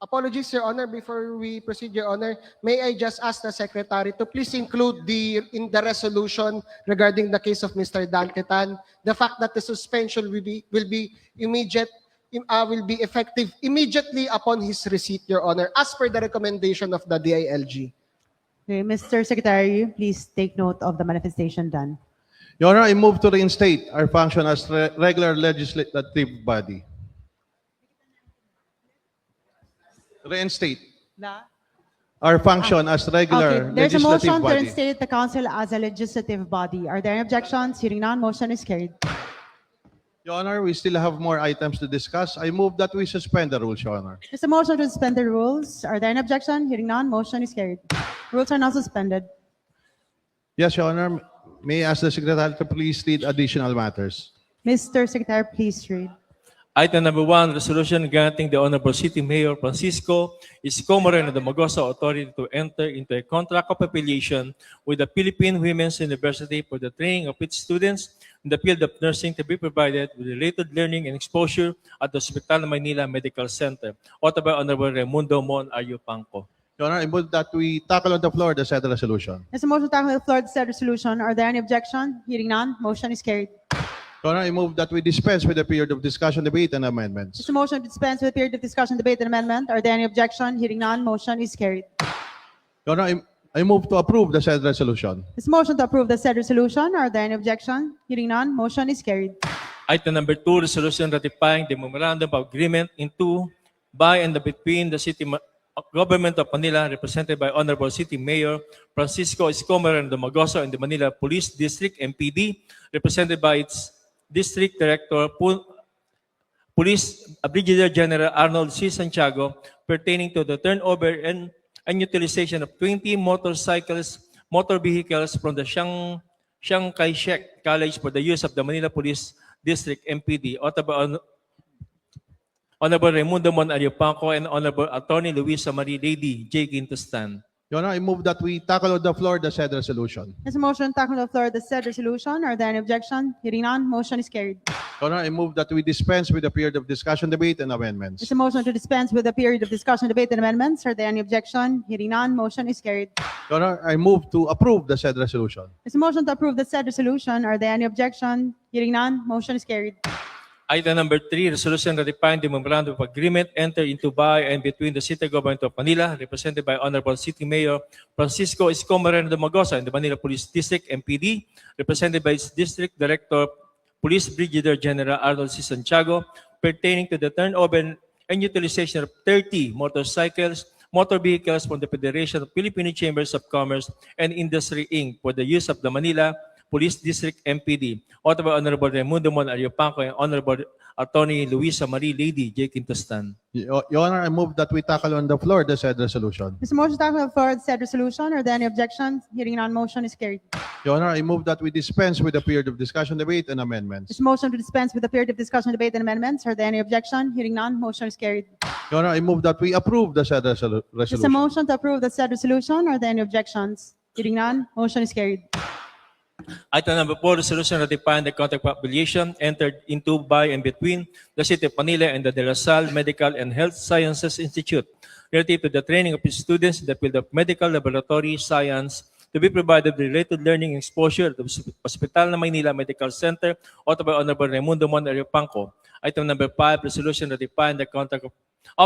Apologies, Your Honor. Before we proceed, Your Honor, may I just ask the Secretary to please include in the resolution regarding the case of Mr. Dante Tan, the fact that the suspension will be effective immediately upon his receipt, Your Honor, as per the recommendation of the DILG. Okay, Mr. Secretary, please take note of the manifestation done. Your Honor, I move to reinstate our function as regular legislative body. Reinstate our function as regular Okay, there's a legislative motion to body. reinstate the council as a legislative body. Are there any objections? Hearing none, motion is carried. Your Honor, we still have more items to discuss. I move that we suspend the rules, Your Honor. There's a motion to suspend the rules. Are there any objection? Hearing none, motion is carried. Rules are now suspended. Yes, Your Honor. May I ask the Secretary to please read additional matters? Mr. Secretary, please read. Item number 1, resolution granting the Honorable City Mayor Francisco Isko Moreno Domagoso authority to enter into a contract of affiliation with the Philippine Women's University for the training of its students in the field of nursing to be provided with related learning and exposure at the Hospital Maynila Medical Center. Authored by Honorable Raimundo Mon Ayupanco. Your Honor, I move that we tackle on the floor the said resolution. There's a motion to tackle on the floor the said resolution. Are there any objection? Hearing none, motion is carried. Your Honor, I move that we dispense with the period of discussion, debate, and amendments. There's a motion to dispense with the period of discussion, debate, and amendment. Are there any objection? Hearing none, motion is carried. Your Honor, I move to approve the said resolution. There's a motion to approve the said resolution. Are there any objection? Hearing none, motion is carried. Item number 2, resolution ratifying the memorandum of agreement into, by, and between the Government of Manila, represented by Honorable City Mayor Francisco Isko Moreno Domagoso and the Manila Police District, MPD, represented by its District Director, Police Brigadier General Arnold C. Santiago, pertaining to the turnover and utilization of 20 motor vehicles from the Chiang Kai-shek College for the use of the Manila Police District, MPD, authored by Honorable Raimundo Mon Ayupanco and Honorable Attorney Luisa Marie Lady J. Quintostan. Your Honor, I move that we tackle on the floor the said resolution. There's a motion to tackle on the floor the said resolution. Are there any objection? Hearing none, motion is carried. Your Honor, I move that we dispense with the period of discussion, debate, and amendments. There's a motion to dispense with the period of discussion, debate, and amendments. Are there any objection? Hearing none, motion is carried. Your Honor, I move to approve the said resolution. There's a motion to approve the said resolution. Are there any objection? Hearing none, motion is carried. Item number 3, resolution ratifying the memorandum of agreement entered into by and between the City Government of Manila, represented by Honorable City Mayor Francisco Isko Moreno Dumagoso and the Manila Police District MPD, represented by its District Director, Police Brigadier General Arnold C. Santiago, pertaining to the turnover and utilization of 30 motor vehicles from the Federation of Filipino Chambers of Commerce and Industry, Inc. for the use of the Manila Police District MPD, authored by Honorable Raimundo Mon Ariopanco and Honorable Attorney Luisa Marie Lady J. Quintostan. Your Honor, I move that we tackle on the floor the said resolution. There's a motion to tackle on the floor the said resolution. Are there any objections? Hearing none, motion is carried. Your Honor, I move that we dispense with the period of discussion, debate, and amendments. There's a motion to dispense with the period of discussion, debate, and amendments. Are there any objection? Hearing none, motion is carried. Your Honor, I move that we approve the said There's a resolution. motion to approve the said resolution. Are there any objections? Hearing none, motion is carried. Item number 4, resolution ratifying the contract of affiliation entered into by and between the City of Manila and the De La Salle Medical and Health Sciences Institute relative to the training of its students in the field of medical laboratory science to be provided with related learning and exposure at the Hospital ng Maynila Medical Center, authored by Honorable Raimundo Mon Ariopanco. Item number 5, resolution ratifying the contract of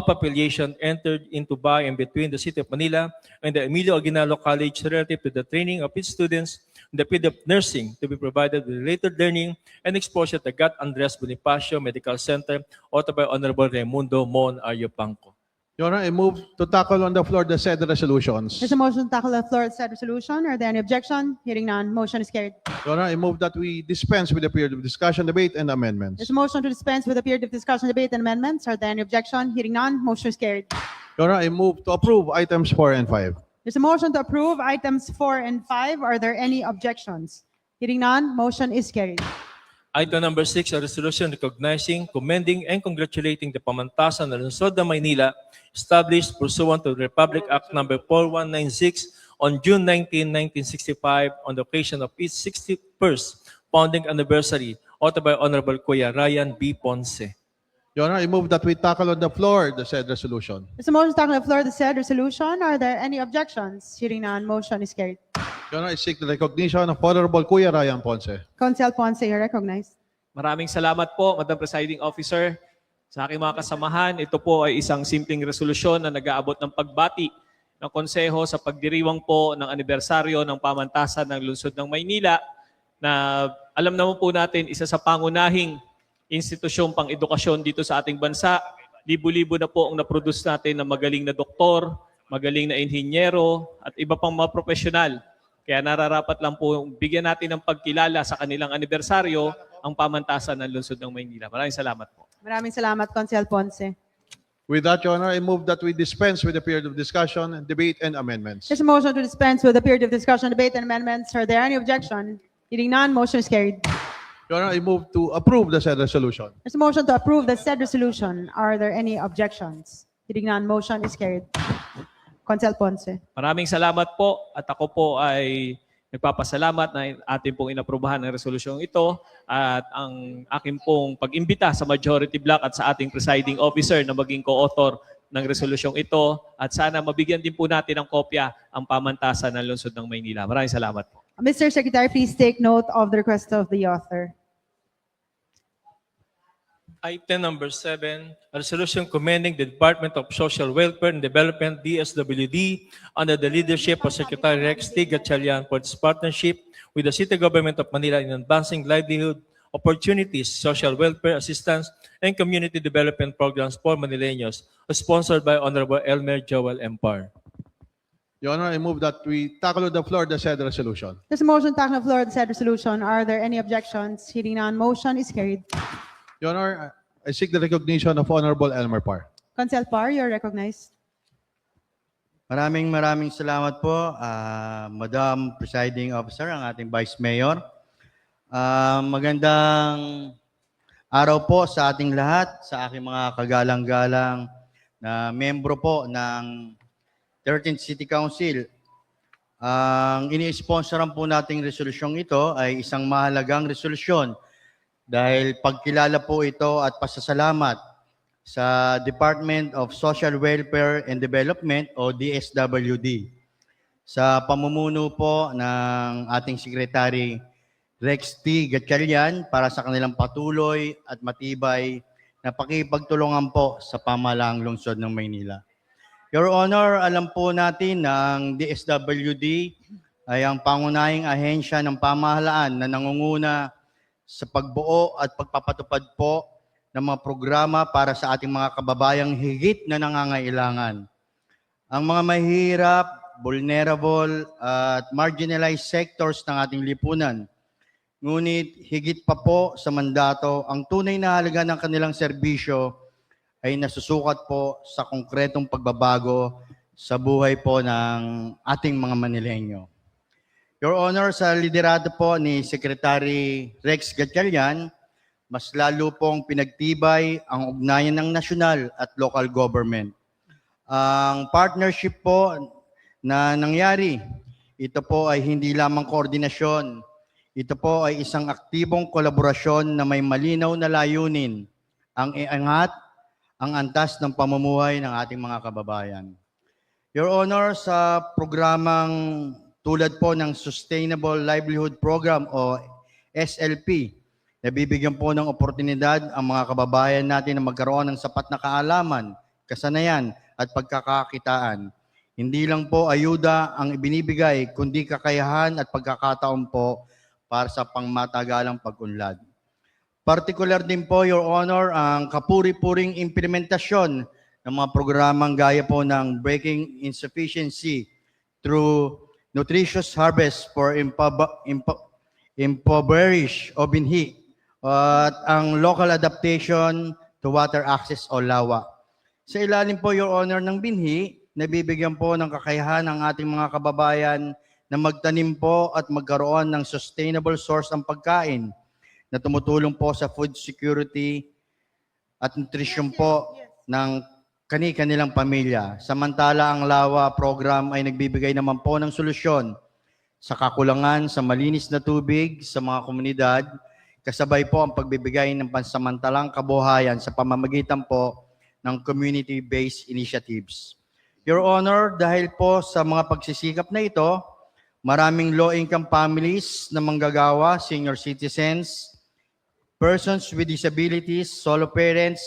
affiliation entered into by and between the City of Manila and the Emilio Aguinaldo College relative to the training of its students in the field of nursing to be provided with related learning and exposure at the Gat Andres Bonifacio Medical Center, authored by Honorable Raimundo Mon Ariopanco. Your Honor, I move to tackle on the floor the said resolutions. There's a motion to tackle on the floor the said resolution. Are there any objection? Hearing none, motion is carried. Your Honor, I move that we dispense with the period of discussion, debate, and amendments. There's a motion to dispense with the period of discussion, debate, and amendments. Are there any objection? Hearing none, motion is carried. Your Honor, I move to approve items 4 and 5. There's a motion to approve items 4 and 5. Are there any objections? Hearing none, motion is carried. Item number 6, a resolution recognizing, commending, and congratulating the pamantasan ng Lungsod ng Maynila established pursuant to the Republic Act number 4196 on June 19, 1965 on the occasion of its 61st founding anniversary, authored by Honorable Kuya Ryan B. Ponce. Your Honor, I move that we tackle on the floor the said resolution. There's a motion to tackle on the floor the said resolution. Are there any objections? Hearing none, motion is carried. Your Honor, I seek the recognition of Honorable Kuya Ryan Ponce. Council Ponce, you're recognized. Maraming salamat po, Madam Presiding Officer. Sa aking mga kasamahan, ito po ay isang simpleng resolusyon na nag-aabot ng pagbati ng Konseho sa pagdiriwang po ng anibersaryo ng pamantasan ng Lungsod ng Maynila na alam naman po natin isa sa pangunahing institusyong pang-edukasyon dito sa ating bansa. Libo-libo na po ang naproduce natin ng magaling na doktor, magaling na inhinyero at iba pang mga profesional. Kaya nararapat lang po bigyan natin ng pagkilala sa kanilang anibersaryo ang pamantasan ng Lungsod ng Maynila. Maraming salamat po. Maraming salamat, Council Ponce. With that, Your Honor, I move that we dispense with the period of discussion, debate, and amendments. There's a motion to dispense with the period of discussion, debate, and amendments. Are there any objection? Hearing none, motion is carried. Your Honor, I move to approve the said resolution. There's a motion to approve the said resolution. Are there any objections? Hearing none, motion is carried. Council Ponce. Maraming salamat po at ako po ay nagpapasalamat na ating pong inaprubahan ng resolusyong ito at ang aking pong pag-imbita sa majority block at sa ating presiding officer na maging co-author ng resolusyong ito at sana mabigyan din po natin ng kopya ang pamantasan ng Lungsod ng Maynila. Maraming salamat po. Mr. Secretary, please take note of the request of the author. Item number 7, a resolution commending the Department of Social Welfare and Development, DSWD, under the leadership of Secretary Rex T. Gatchalian for its partnership with the City Government of Manila in advancing livelihood opportunities, social welfare assistance, and community development programs for Manileños, sponsored by Honorable Elmer Joel Empar. Your Honor, I move that we tackle on the floor the said resolution. There's a motion to tackle on the floor the said resolution. Are there any objections? Hearing none, motion is carried. Your Honor, I seek the recognition of Honorable Elmer Par. Council Par, you're recognized. Maraming salamat po, Madam Presiding Officer, ang ating Vice Mayor. Magandang araw po sa ating lahat, sa aking mga kagalang-galang na membro po ng 13th City Council. Ang ini-sponsoran po nating resolusyong ito ay isang mahalagang resolusyon dahil pagkilala po ito at pasasalamat sa Department of Social Welfare and Development o DSWD sa pamumuno po ng ating Secretary Rex T. Gatchalian para sa kanilang patuloy at matibay na pakipagtulungan po sa pamahalaang lungsod ng Maynila. Your Honor, alam po natin na ang DSWD ay ang pangunahing ahensya ng pamahalaan na nangunguna sa pagbuo at pagpapatupad po ng mga programa para sa ating mga kababayang higit na nangangailangan. Ang mga mahirap, vulnerable at marginalized sectors ng ating lipunan. Ngunit higit pa po sa mandato, ang tunay na halaga ng kanilang serbisyo ay nasusukat po sa konkretong pagbabago sa buhay po ng ating mga Manileño. Your Honor, sa liderato po ni Secretary Rex Gatchalian, mas lalo pong pinagtibay ang ugnayan ng nasyonal at local government. Ang partnership po na nangyari, ito po ay hindi lamang koordinasyon. Ito po ay isang aktibong kolaborasyon na may malinaw na layunin, ang iangat, ang antas ng pamumuhay ng ating mga kababayan. Your Honor, sa programang tulad po ng Sustainable Livelihood Program o SLP, nabibigyan po ng oportunidad ang mga kababayan natin na magkaroon ng sapat na kaalaman, kasanayan at pagkakakitaan. Hindi lang po ayuda ang ibinibigay, kundi kakayahan at pagkakataon po para sa pangmatagalang pag-unlad. Particular din po, Your Honor, ang kapuri-puring implementasyon ng mga programang gaya po ng Breaking Insufficiency through Nutritious Harvest for Impoverished o BINHI at ang Local Adaptation to Water Access o LAWA. Sa ilalim po, Your Honor, ng BINHI, nabibigyan po ng kakayahan ang ating mga kababayan na magtanim po at magkaroon ng sustainable source ng pagkain na tumutulong po sa food security at nutrition po ng kani-kanilang pamilya. Samantala, ang LAWA program ay nagbibigay naman po ng solusyon sa kakulangan sa malinis na tubig sa mga komunidad, kasabay po ang pagbibigay ng pansamantalang kabuhayan sa pamamagitan po ng community-based initiatives. Your Honor, dahil po sa mga pagsisikap na ito, maraming low-income families na manggagawa, senior citizens, persons with disabilities, solo parents,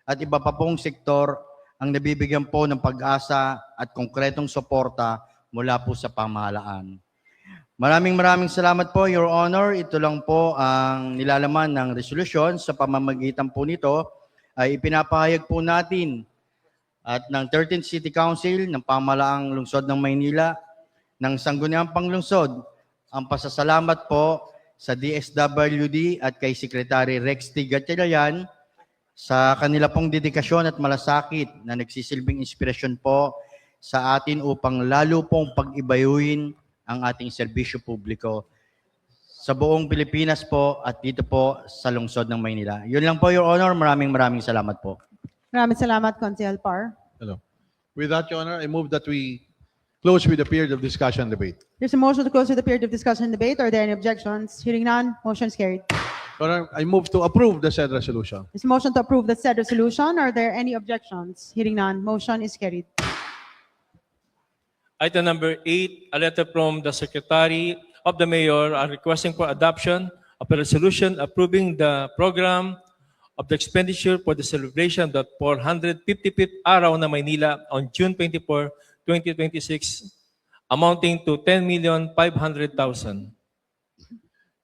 at iba pa pong sektor ang nabibigyan po ng pag-asa at konkretong suporta mula po sa pamahalaan. Maraming salamat po, Your Honor. Ito lang po ang nilalaman ng resolusyon. Sa pamamagitan po nito ay ipinapahayag po natin at ng 13th City Council ng pamahalaang lungsod ng Maynila, ng Sangguniang Panglungsod, ang pasasalamat po sa DSWD at kay Secretary Rex T. Gatchalian sa kanila pong dedikasyon at malasakit na nagsisilbing inspirasyon po sa atin upang lalo pong pag-ibayuhin ang ating serbisyo publiko sa buong Pilipinas po at dito po sa lungsod ng Maynila. Yun lang po, Your Honor. Maraming salamat po. Maraming salamat, Consel Par. Hello. With that, Your Honor, I move that we close with the period of discussion and debate. There's a motion to close with the period of discussion and debate. Are there any objections? Hearing none, motion is carried. Your Honor, I move to approve the said resolution. There's a motion to approve the said resolution. Are there any objections? Hearing none, motion is carried. Item number 8, a letter from the Secretary of the Mayor requesting for adoption of a resolution approving the program of the expenditure for the celebration of the 455th Araw ng Maynila on June 24, 2026, amounting to 10,500,000.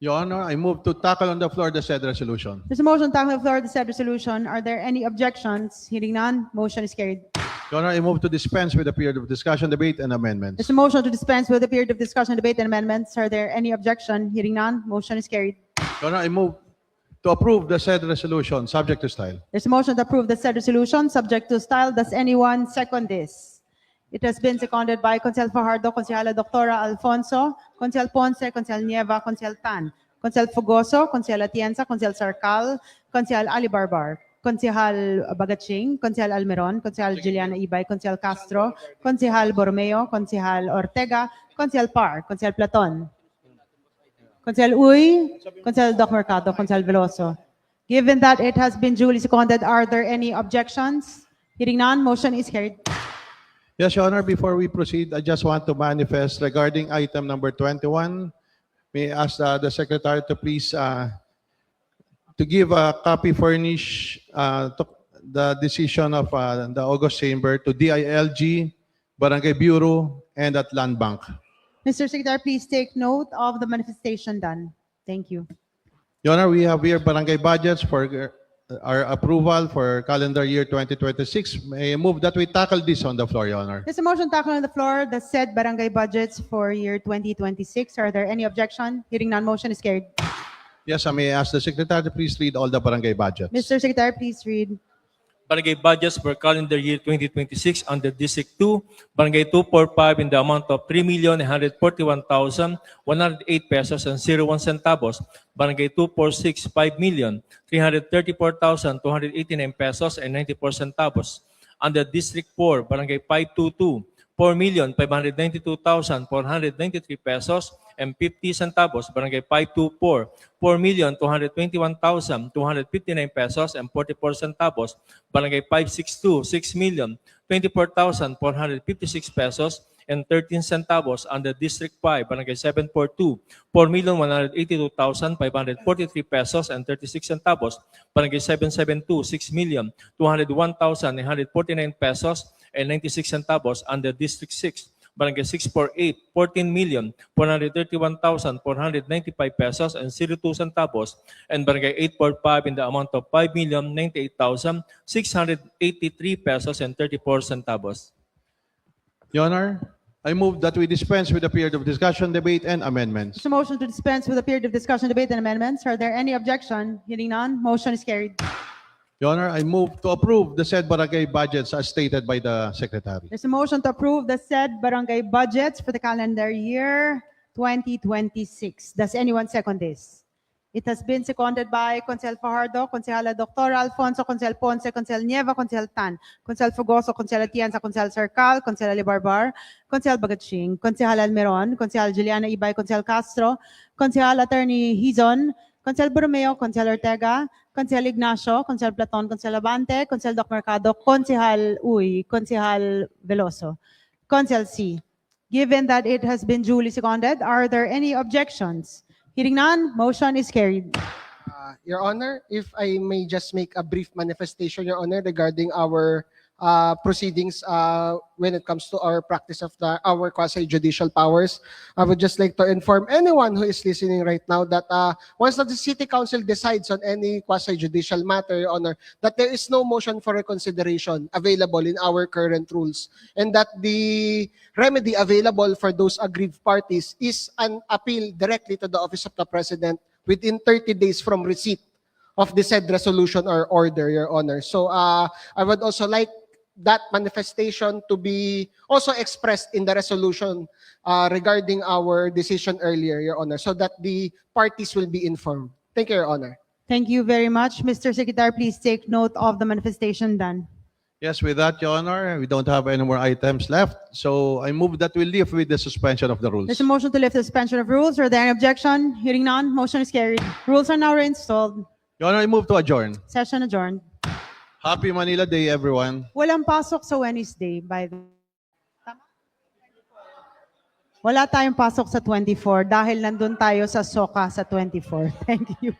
Your Honor, I move to tackle on the floor the said resolution. There's a motion to tackle on the floor the said resolution. Are there any objections? Hearing none, motion is carried. Your Honor, I move to dispense with the period of discussion, debate, and amendments. There's a motion to dispense with the period of discussion, debate, and amendments. Are there any objection? Hearing none, motion is carried. Your Honor, I move to approve the said resolution, subject to style. There's a motion to approve the said resolution, subject to style. Does anyone second this? It has been seconded by Consel Fajardo, Consejala Doctora Alfonso, Consel Ponce, Consel Nieva, Consel Tan, Consel Fugoso, Consel Atienza, Consel Sarcal, Consel Ali Barbar. Konsehal Bagatsing, Konsehal Almeron, Konsehal Juliana Ibay, Konsehal Castro, Konsehal Borromeo, Konsehal Ortega, Konsehal Par, Konsehal Platon, Konsehal Uy, Konsehal Doc Mercado, Konsehal Veloso. Given that it has been duly seconded, are there any objections? Hearing none, motion is carried. Yes, Your Honor, before we proceed, I just want to manifest regarding item number 21. May I ask the Secretary to please to give a copy furnish to the decision of the August Chamber to DILG, Barangay Bureau, and at Land Bank. Mr. Secretary, please take note of the manifestation done. Thank you. Your Honor, we have here barangay budgets for our approval for calendar year 2026. May I move that we tackle this on the floor, Your Honor. There's a motion tackled on the floor, the said barangay budgets for year 2026. Are there any objection? Hearing none, motion is carried. Yes, I may ask the Secretary to please read all the barangay budgets. Mr. Secretary, please read. Barangay budgets for calendar year 2026 under District 2, Barangay 245 in the amount of 3,141,108 pesos and 01 centavos. Barangay 246, 5,334,289 pesos and 94 centavos. Under District 4, Barangay 522, 4,592,493 pesos and 50 centavos. Barangay 524, 4,221,259 pesos and 44 centavos. Barangay 562, 6,024,456 pesos and 13 centavos. Under District 5, Barangay 742, 4,182,543 pesos and 36 centavos. Barangay 772, 6,201,949 pesos and 96 centavos. Under District 6, Barangay 648, 14,431,495 pesos and 02 centavos. And Barangay 845 in the amount of 5,098,683 pesos and 34 centavos. Your Honor, I move that we dispense with the period of discussion, debate, and amendments. There's a motion to dispense with a period of discussion, debate, and amendments. Are there any objection? Hearing none, motion is carried. Your Honor, I move to approve the said barangay budgets as stated by the Secretary. There's a motion to approve the said barangay budgets for the calendar year 2026. Does anyone second this? It has been seconded by Consel Fajardo, Consejala Dr. Alfonso, Consel Ponce, Consel Nieva, Consel Tan, Consel Fugoso, Consel Atienza, Consel Cercal, Consel Alibarbar, Consel Bagatsing, Consejal Almeron, Consejal Juliana Ibay, Consel Castro, Consejal Attorney Hizon, Consel Borromeo, Consel Ortega, Consel Ignacio, Consel Platon, Consel Abante, Consel Doc Mercado, Consejal Uy, Consejal Veloso, Consel C. Given that it has been duly seconded, are there any objections? Hearing none, motion is carried. Your Honor, if I may just make a brief manifestation, Your Honor, regarding our proceedings when it comes to our practice of our quasi-judicial powers. I would just like to inform anyone who is listening right now that once that the City Council decides on any quasi-judicial matter, Your Honor, that there is no motion for reconsideration available in our current rules, and that the remedy available for those aggrieved parties is an appeal directly to the Office of the President within 30 days from receipt of the said resolution or order, Your Honor. So I would also like that manifestation to be also expressed in the resolution regarding our decision earlier, Your Honor, so that the parties will be informed. Thank you, Your Honor. Thank you very much. Mr. Secretary, please take note of the manifestation done. Yes, with that, Your Honor, we don't have any more items left. So I move that we leave with the suspension of the rules. There's a motion to lift the suspension of rules. Are there any objection? Hearing none, motion is carried. Rules are now reinstalled. Your Honor, I move to adjourn. Session adjourned. Happy Manila Day, everyone. Walang pasok sa Wednesday, by the Wala tayong pasok sa 24 dahil nandun tayo sa SOCA sa 24. Thank you.